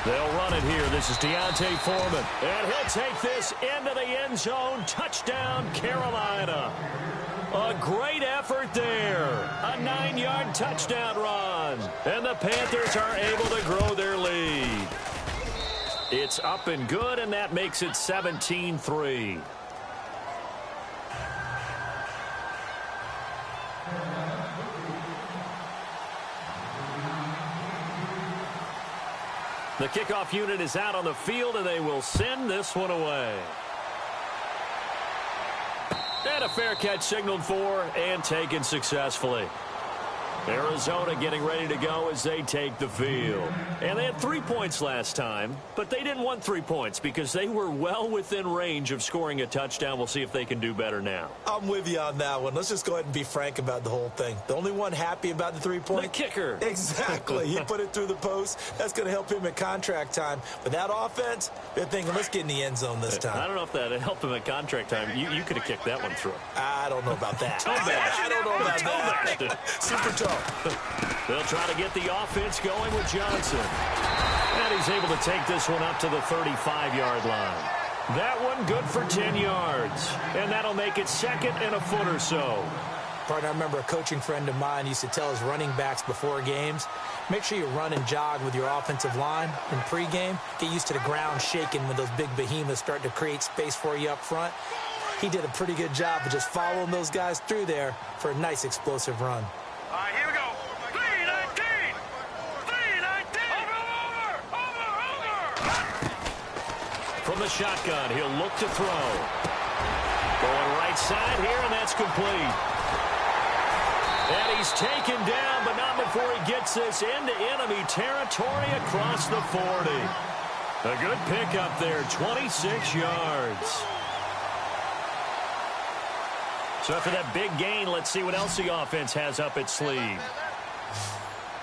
They'll run it here. This is Deontay Foreman. And he'll take this into the end zone. Touchdown, Carolina. A great effort there. A 9-yard touchdown run. And the Panthers are able to grow their lead. It's up and good, and that makes it 17-3. The kickoff unit is out on the field, and they will send this one away. And a fair catch signaled for and taken successfully. Arizona getting ready to go as they take the field. And they had 3 points last time, but they didn't want 3 points because they were well within range of scoring a touchdown. We'll see if they can do better now. I'm with you on that one. Let's just go ahead and be frank about the whole thing. The only one happy about the 3-point? The kicker. Exactly. He put it through the post. That's going to help him at contract time. But that offense, they're thinking, let's get in the end zone this time. I don't know if that helped him at contract time. You could have kicked that one through. I don't know about that. I don't know about that. Super tough. They'll try to get the offense going with Johnson. And he's able to take this one up to the 35-yard line. That one good for 10 yards. And that'll make it 2nd and a foot or so. Partner, I remember a coaching friend of mine used to tell his running backs before games, make sure you run and jog with your offensive line in pregame. Get used to the ground shaking when those big behemoths start to create space for you up front. He did a pretty good job of just following those guys through there for a nice explosive run. All right, here we go. 319! 319! Over! From the shotgun, he'll look to throw. Going right side here, and that's complete. And he's taken down, but not before he gets this into enemy territory across the 40. A good pickup there, 26 yards. So after that big gain, let's see what else the offense has up its sleeve.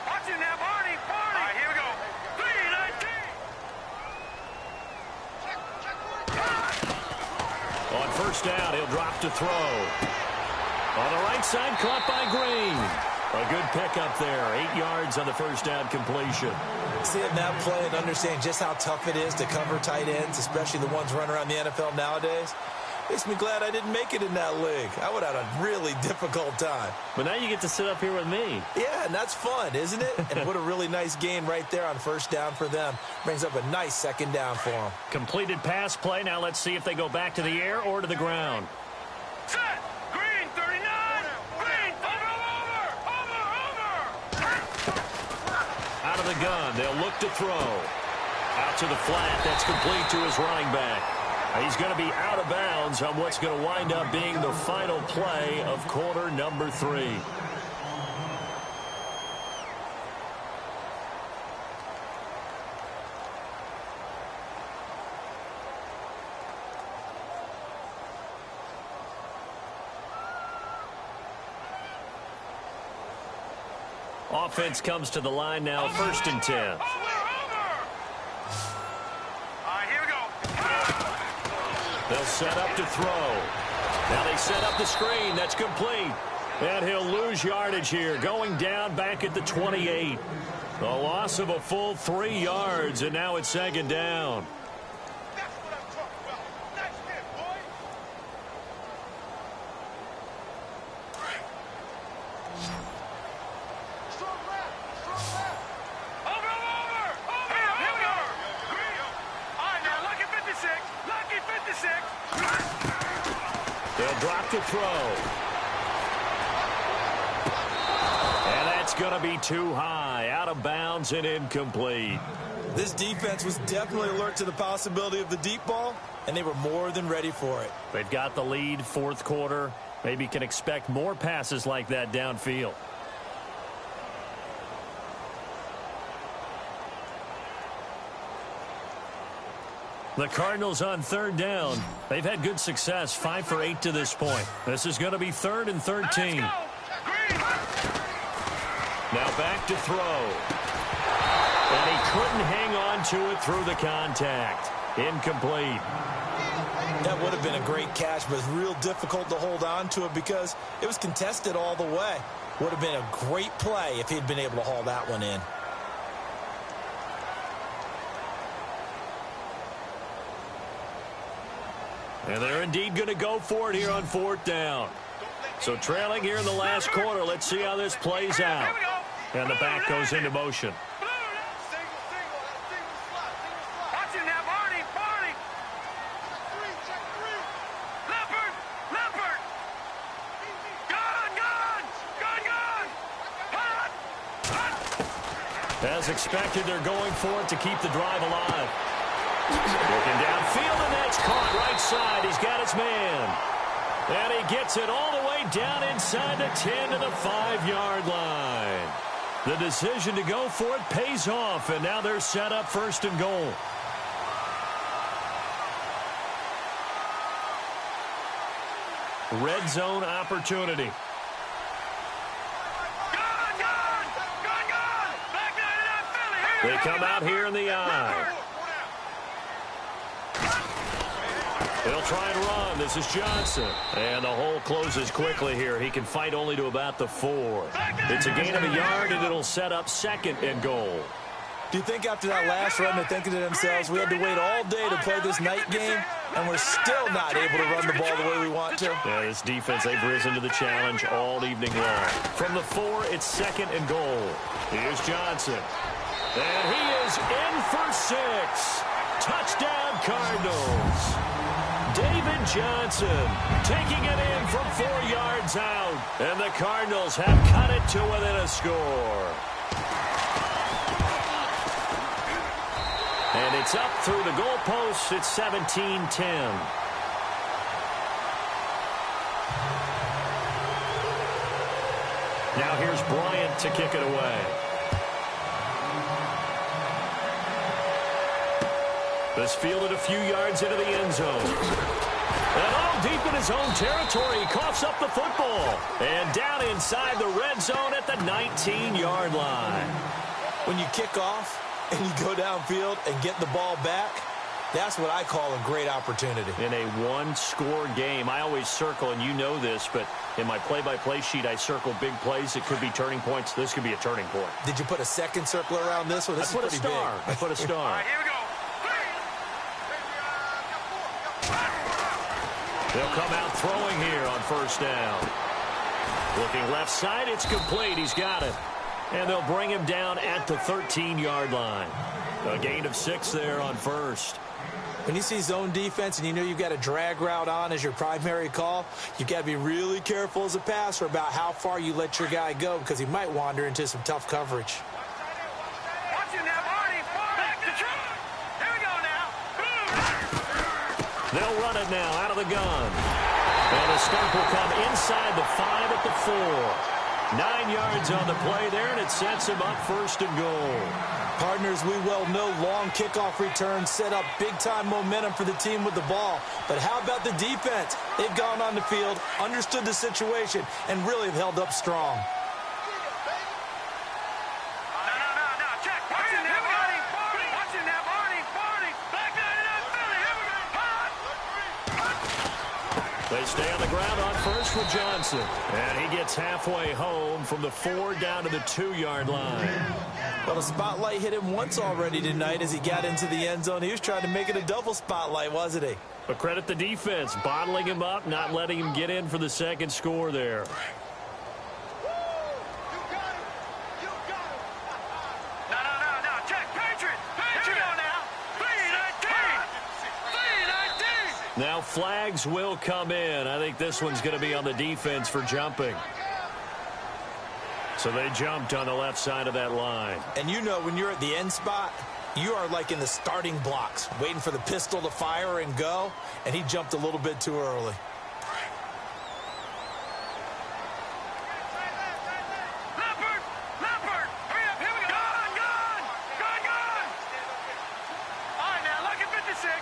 Watch it now, Barney. All right, here we go. 319! On first down, he'll drop to throw. On the right side, caught by Green. A good pickup there. 8 yards on the first down completion. Seeing that play and understanding just how tough it is to cover tight ends, especially the ones running around the NFL nowadays, makes me glad I didn't make it in that league. I would have had a really difficult time. But now you get to sit up here with me. Yeah, and that's fun, isn't it? And what a really nice gain right there on first down for them. Brings up a nice 2nd down for them. Completed pass play. Now let's see if they go back to the air or to the ground. Set! Green, 39! Green, over! Out of the gun, they'll look to throw. Out to the flat. That's complete to his running back. He's going to be out of bounds on what's going to wind up being the final play of quarter number 3. Offense comes to the line now, 1st and 10. They'll set up to throw. Now they set up the screen. That's complete. And he'll lose yardage here. Going down back at the 28. A loss of a full 3 yards, and now it's 2nd down. They'll drop to throw. And that's going to be too high. Out of bounds and incomplete. This defense was definitely alert to the possibility of the deep ball, and they were more than ready for it. They've got the lead, 4th quarter. Maybe can expect more passes like that downfield. The Cardinals on third down. They've had good success, 5 for 8 to this point. This is going to be 3rd and 13. Now back to throw. And he couldn't hang on to it through the contact. Incomplete. That would have been a great catch, but it's real difficult to hold on to it because it was contested all the way. Would have been a great play if he'd been able to haul that one in. And they're indeed going to go for it here on 4th down. So trailing here in the last quarter. Let's see how this plays out. And the back goes into motion. As expected, they're going for it to keep the drive alive. Looking downfield, and that's caught right side. He's got his man. And he gets it all the way down inside the 10 to the 5-yard line. The decision to go for it pays off, and now they're set up 1st and goal. Red zone opportunity. They come out here in the eye. They'll try and run. This is Johnson. And the hole closes quickly here. He can fight only to about the 4. It's a gain of a yard, and it'll set up 2nd and goal. Do you think after that last run they're thinking to themselves, we had to wait all day to play this night game, and we're still not able to run the ball the way we want to? Yeah, this defense, they've risen to the challenge all evening long. From the 4, it's 2nd and goal. Here's Johnson. And he is in for 6. Touchdown, Cardinals. David Johnson taking it in from 4 yards out. And the Cardinals have cut it to within a score. And it's up through the goalposts. It's 17-10. Now here's Bryant to kick it away. This fielded a few yards into the end zone. And all deep in his own territory, he coughs up the football. And down inside the red zone at the 19-yard line. When you kick off and you go downfield and get the ball back, that's what I call a great opportunity. In a one-score game, I always circle, and you know this, but in my play-by-play sheet, I circle big plays. It could be turning points. This could be a turning point. Did you put a second circle around this one? This is pretty big. I put a star. All right, here we go. They'll come out throwing here on 1st down. Looking left side, it's complete. He's got it. And they'll bring him down at the 13-yard line. A gain of 6 there on 1st. When you see zone defense and you know you've got a drag route on as your primary call, you've got to be really careful as a passer about how far you let your guy go because he might wander into some tough coverage. They'll run it now out of the gun. And a stop will come inside the 5 at the 4. 9 yards on the play there, and it sets him up 1st and goal. Partners, we well know long kickoff returns set up big-time momentum for the team with the ball. But how about the defense? They've gone on the field, understood the situation, and really have held up strong. They stay on the ground on 1st with Johnson. And he gets halfway home from the 4 down to the 2-yard line. Well, the spotlight hit him once already tonight as he got into the end zone. He was trying to make it a double spotlight, wasn't he? But credit the defense, bottling him up, not letting him get in for the 2nd score there. Now flags will come in. I think this one's going to be on the defense for jumping. So they jumped on the left side of that line. And you know when you're at the end spot, you are like in the starting blocks, waiting for the pistol to fire and go, and he jumped a little bit too early. All right, now, look at 56.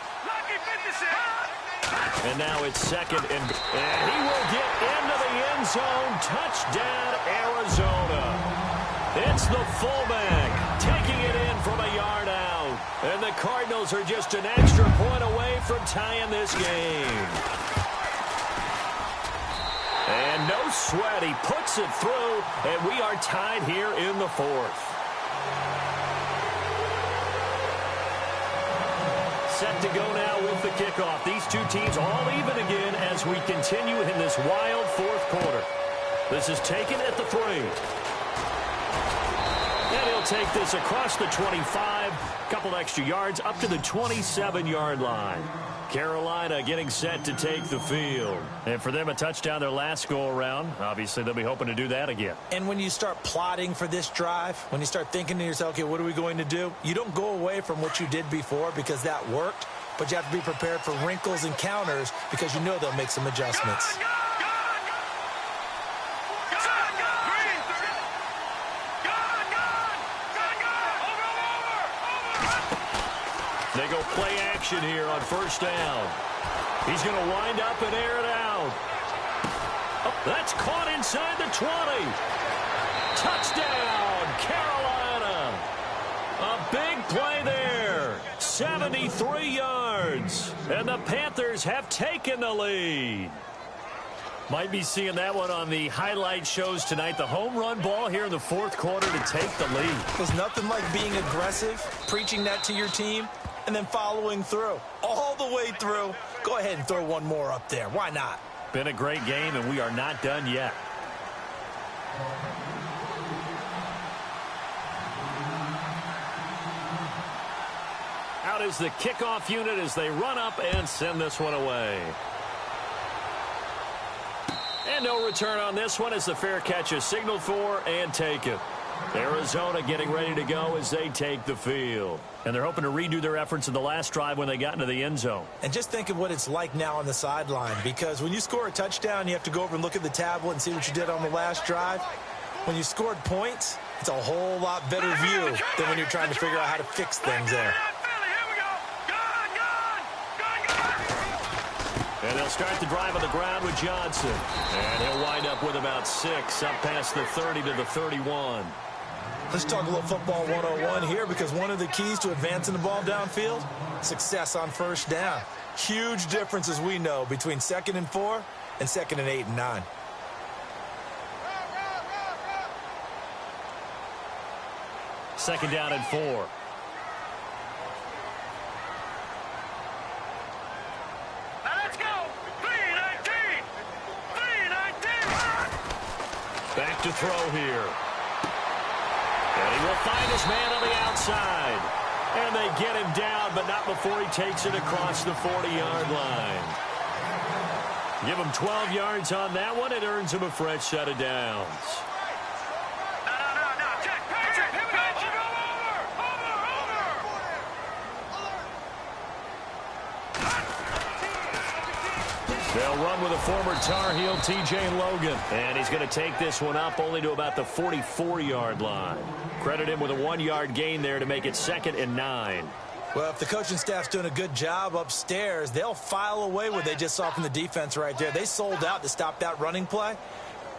it's second, and he will get into the end zone. Touchdown, Arizona. It's the fullback taking it in from a yard out. And the Cardinals are just an extra point away from tying this game. And no sweat, he puts it through, and we are tied here in the fourth. Set to go now with the kickoff. These two teams all even again as we continue in this wild fourth quarter. This is taken at the 3. And he'll take this across the 25, couple extra yards up to the 27-yard line. Carolina getting set to take the field. And for them, a touchdown their last go-around. Obviously, they'll be hoping to do that again. And when you start plotting for this drive, when you start thinking to yourself, okay, what are we going to do? You don't go away from what you did before because that worked, but you have to be prepared for wrinkles and counters because you know they'll make some adjustments. They go play action here on first down. He's going to wind up and air it out. Oh, that's caught inside the 20. Touchdown, Carolina. A big play there. 73 yards. And the Panthers have taken the lead. Might be seeing that one on the highlight shows tonight. The home run ball here in the fourth quarter to take the lead. There's nothing like being aggressive, preaching that to your team, and then following through. All the way through. Go ahead and throw one more up there. Why not? Been a great game, and we are not done yet. Out is the kickoff unit as they run up and send this one away. And no return on this one as the fair catch is signaled for and taken. Arizona getting ready to go as they take the field. And they're hoping to redo their efforts in the last drive when they got into the end zone. And just think of what it's like now on the sideline, because when you score a touchdown, you have to go over and look at the tablet and see what you did on the last drive. When you scored points, it's a whole lot better view than when you're trying to figure out how to fix things there. And they'll start the drive on the ground with Johnson. And he'll wind up with about 6 up past the 30 to the 31. Let's talk a little football 101 here, because one of the keys to advancing the ball downfield, success on first down. Huge difference, as we know, between 2nd and 4 and 2nd and 8 and 9. Second down and 4. Back to throw here. And he will find his man on the outside. And they get him down, but not before he takes it across the 40-yard line. Give him 12 yards on that one. It earns him a fresh set of downs. They'll run with a former Tar Heel, T.J. Logan. And he's going to take this one up only to about the 44-yard line. Credit him with a 1-yard gain there to make it 2nd and 9. Well, if the coaching staff's doing a good job upstairs, they'll file away what they just saw from the defense right there. They sold out to stop that running play.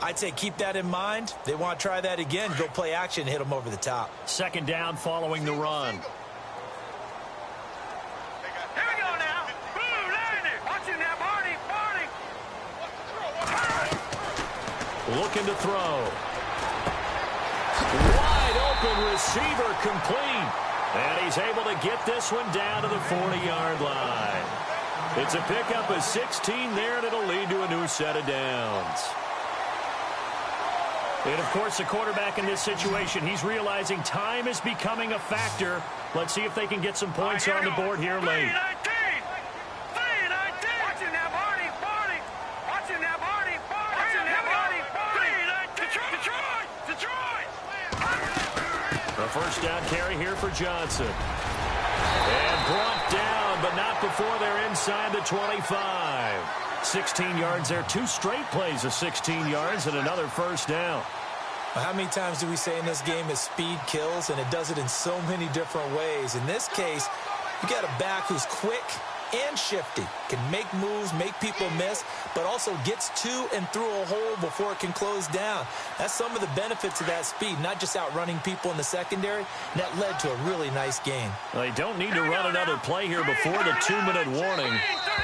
I'd say keep that in mind. They want to try that again. Go play action, hit them over the top. Second down following the run. Looking to throw. Wide open receiver complete. And he's able to get this one down to the 40-yard line. It's a pickup of 16 there, and it'll lead to a new set of downs. And, of course, the quarterback in this situation, he's realizing time is becoming a factor. Let's see if they can get some points on the board here late. A first down carry here for Johnson. And brought down, but not before they're inside the 25. 16 yards there. 2 straight plays of 16 yards and another first down. How many times do we say in this game that speed kills, and it does it in so many different ways? In this case, you got a back who's quick, and shifty. Can make moves, make people miss, but also gets to and through a hole before it can close down. That's some of the benefits of that speed, not just outrunning people in the secondary. And that led to a really nice game. Well, they don't need to run another play here before the 2-minute warning.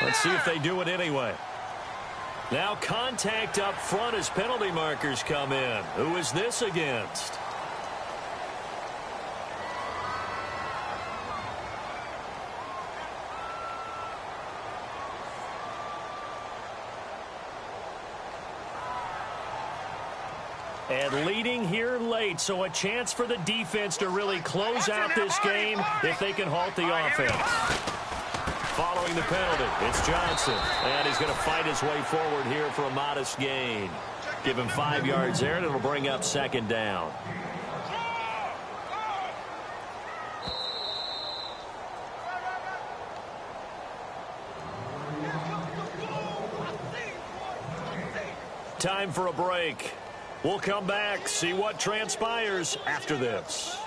Let's see if they do it anyway. Now contact up front as penalty markers come in. Who is this against? And leading here late, so a chance for the defense to really close out this game if they can halt the offense. Following the penalty, it's Johnson. And he's going to fight his way forward here for a modest gain. Give him 5 yards there, and it'll bring up second down. Time for a break. We'll come back, see what transpires after this.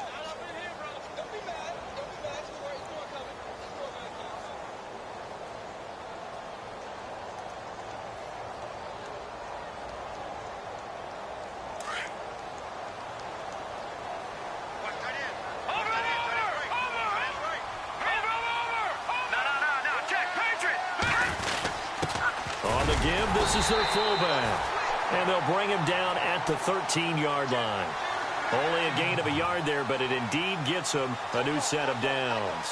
On the give, this is their fullback. And they'll bring him down at the 13-yard line. Only a gain of a yard there, but it indeed gets him a new set of downs.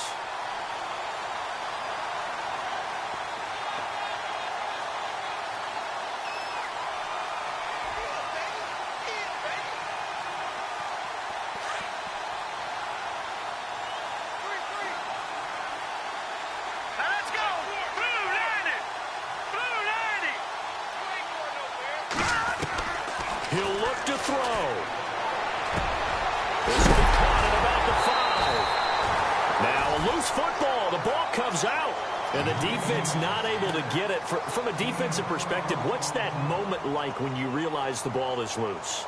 He'll look to throw. This will be caught at about the 5. Now a loose football. The ball comes out. And the defense not able to get it. From a defensive perspective, what's that moment like when you realize the ball is loose?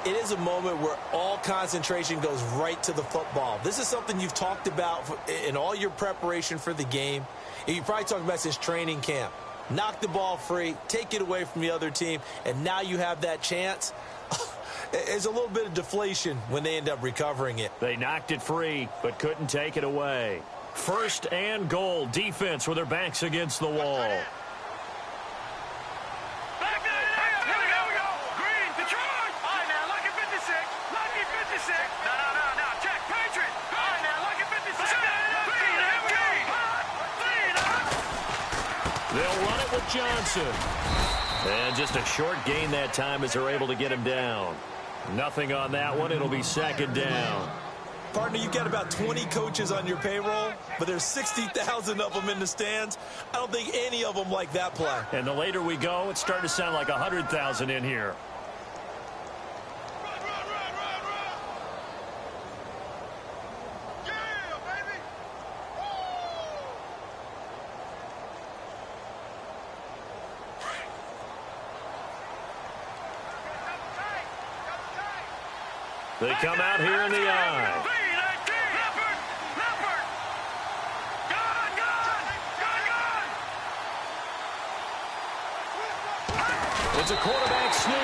It is a moment where all concentration goes right to the football. This is something you've talked about in all your preparation for the game. And you probably talked about since training camp. Knock the ball free, take it away from the other team, and now you have that chance. There's a little bit of deflation when they end up recovering it. They knocked it free, but couldn't take it away. First and goal, defense with their backs against the wall. They'll run it with Johnson. And just a short gain that time as they're able to get him down. Nothing on that one. It'll be second down. Partner, you've got about 20 coaches on your payroll, but there's 60,000 of them in the stands. I don't think any of them like that play. And the later we go, it's starting to sound like 100,000 in here. They come out here in the eye. It's a quarterback sneak,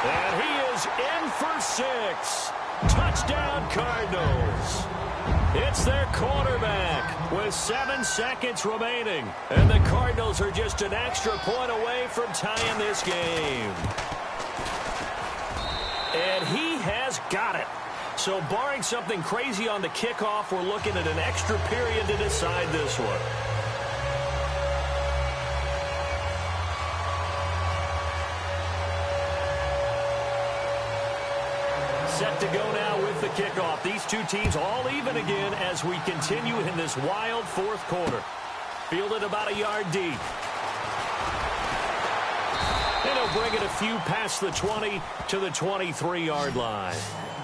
and he is in for 6. Touchdown, Cardinals. It's their quarterback with 7 seconds remaining, and the Cardinals are just an extra point away from tying this game. And he has got it. So barring something crazy on the kickoff, we're looking at an extra period to decide this one. Set to go now with the kickoff. These two teams all even again as we continue in this wild fourth quarter. Fielded about a yard deep. And he'll bring it a few past the 20 to the 23-yard line.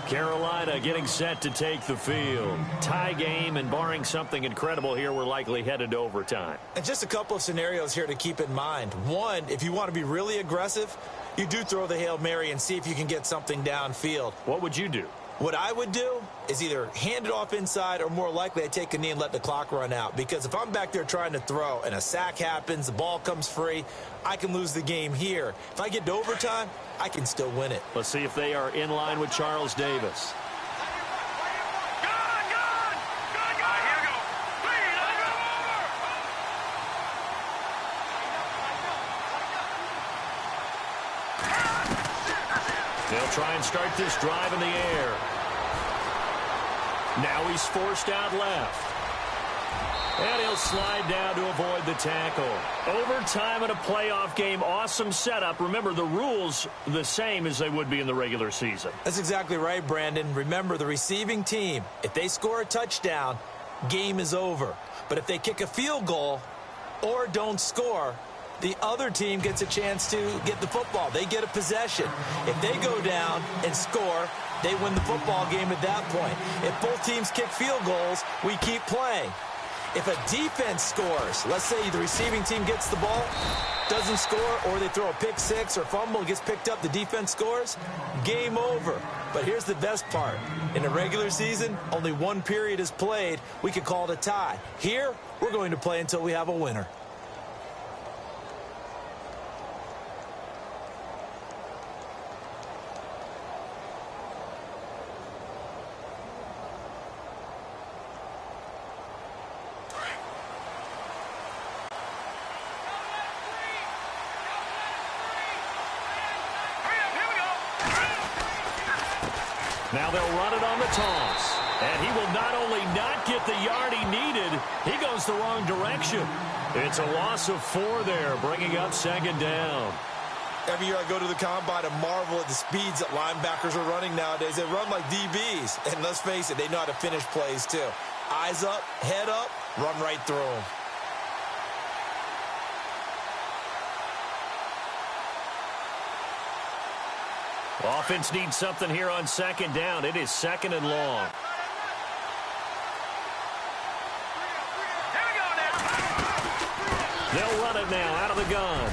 Carolina getting set to take the field. Tie game, and barring something incredible here, we're likely headed to overtime. And just a couple of scenarios here to keep in mind. One, if you want to be really aggressive, you do throw the Hail Mary and see if you can get something downfield. What would you do? What I would do is either hand it off inside or more likely I take a knee and let the clock run out. Because if I'm back there trying to throw and a sack happens, the ball comes free, I can lose the game here. If I get to overtime, I can still win it. Let's see if they are in line with Charles Davis. They'll try and start this drive in the air. Now he's forced out left. And he'll slide down to avoid the tackle. Overtime in a playoff game, awesome setup. Remember, the rules the same as they would be in the regular season. That's exactly right, Brandon. Remember, the receiving team, if they score a touchdown, game is over. But if they kick a field goal or don't score, the other team gets a chance to get the football. They get a possession. If they go down and score, they win the football game at that point. If both teams kick field goals, we keep playing. If a defense scores, let's say the receiving team gets the ball, doesn't score, or they throw a pick six or fumble, gets picked up, the defense scores, game over. But here's the best part. In the regular season, only one period is played. We could call it a tie. Here, we're going to play until we have a winner. Now they'll run it on the toss. And he will not only not get the yard he needed, he goes the wrong direction. It's a loss of 4 there, bringing up second down. Every year I go to the combine and marvel at the speeds that linebackers are running nowadays. They run like DBs. And let's face it, they know how to finish plays too. Eyes up, head up, run right through them. Offense needs something here on second down. It is second and long. They'll run it now out of the gun.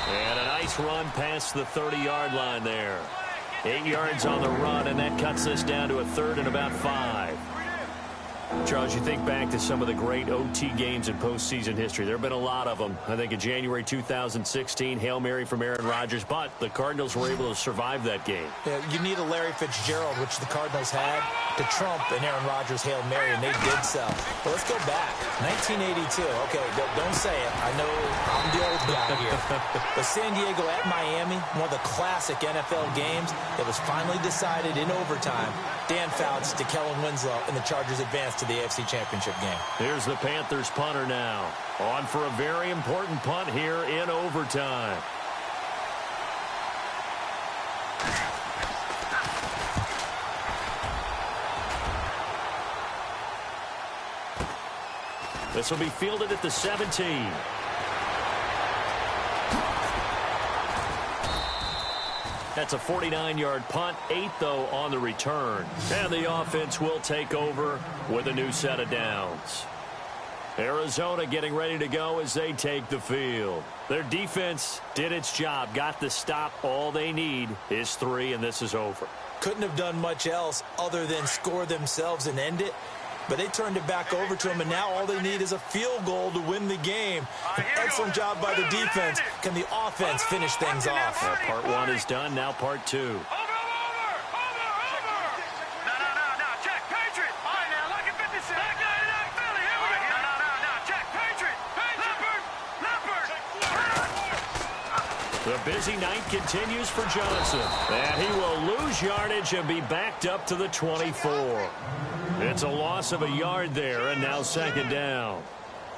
And a nice run past the 30-yard line there. 8 yards on the run, and that cuts us down to a third and about 5. Charles, you think back to some of the great OT games in postseason history. There have been a lot of them. I think in January 2016, Hail Mary from Aaron Rodgers, but the Cardinals were able to survive that game. Yeah, you need a Larry Fitzgerald, which the Cardinals had, to trump an Aaron Rodgers Hail Mary, and they did so. But let's go back. 1982. Okay, don't say it. I know I'm the old guy here. But San Diego at Miami, one of the classic NFL games that was finally decided in overtime. Dan Fouts to Kellen Winslow, and the Chargers advanced to the AFC Championship game. Here's the Panthers punter now. On for a very important punt here in overtime. This will be fielded at the 17. That's a 49-yard punt, 8, though, on the return. And the offense will take over with a new set of downs. Arizona getting ready to go as they take the field. Their defense did its job, got the stop. All they need is 3, and this is over. Couldn't have done much else other than score themselves and end it. But they turned it back over to them, and now all they need is a field goal to win the game. An excellent job by the defense. Can the offense finish things off? Well, part 1 is done, now part 2. Over. No, check, Patriot. All right, now, look at 56. Knock, Philly, here we go. No, check, Patriot. Leopard. The busy night continues for Johnson. And he will lose yardage and be backed up to the 24. It's a loss of a yard there, and now second down.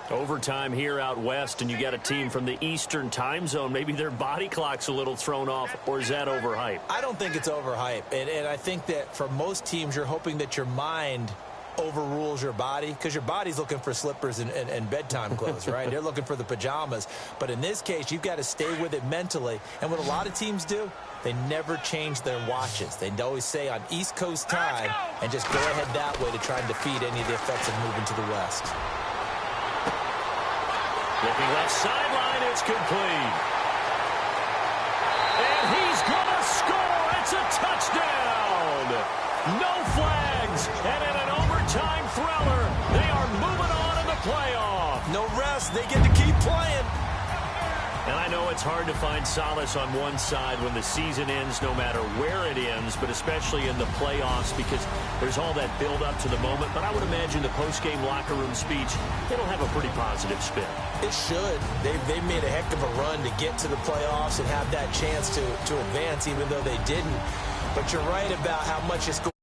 Overtime here out west, and you got a team from the Eastern time zone. Maybe their body clock's a little thrown off, or is that overhyped? I don't think it's overhyped, and I think that for most teams, you're hoping that your mind overrules your body, because your body's looking for slippers and bedtime clothes, right? They're looking for the pajamas. But in this case, you've got to stay with it mentally. And what a lot of teams do, they never change their watches. They always say on East Coast time and just go ahead that way to try and defeat any of the effects of moving to the west. Looking left sideline, it's complete. And he's going to score. It's a touchdown. No They get to keep playing. And I know it's hard to find solace on one side when the season ends, no matter where it ends, but especially in the playoffs because there's all that build-up to the moment. But I would imagine the post-game locker room speech, it'll have a pretty positive spin. It should. They've made a heck of a run to get to the playoffs and have that chance to advance, even though they didn't. But you're right about how much it's going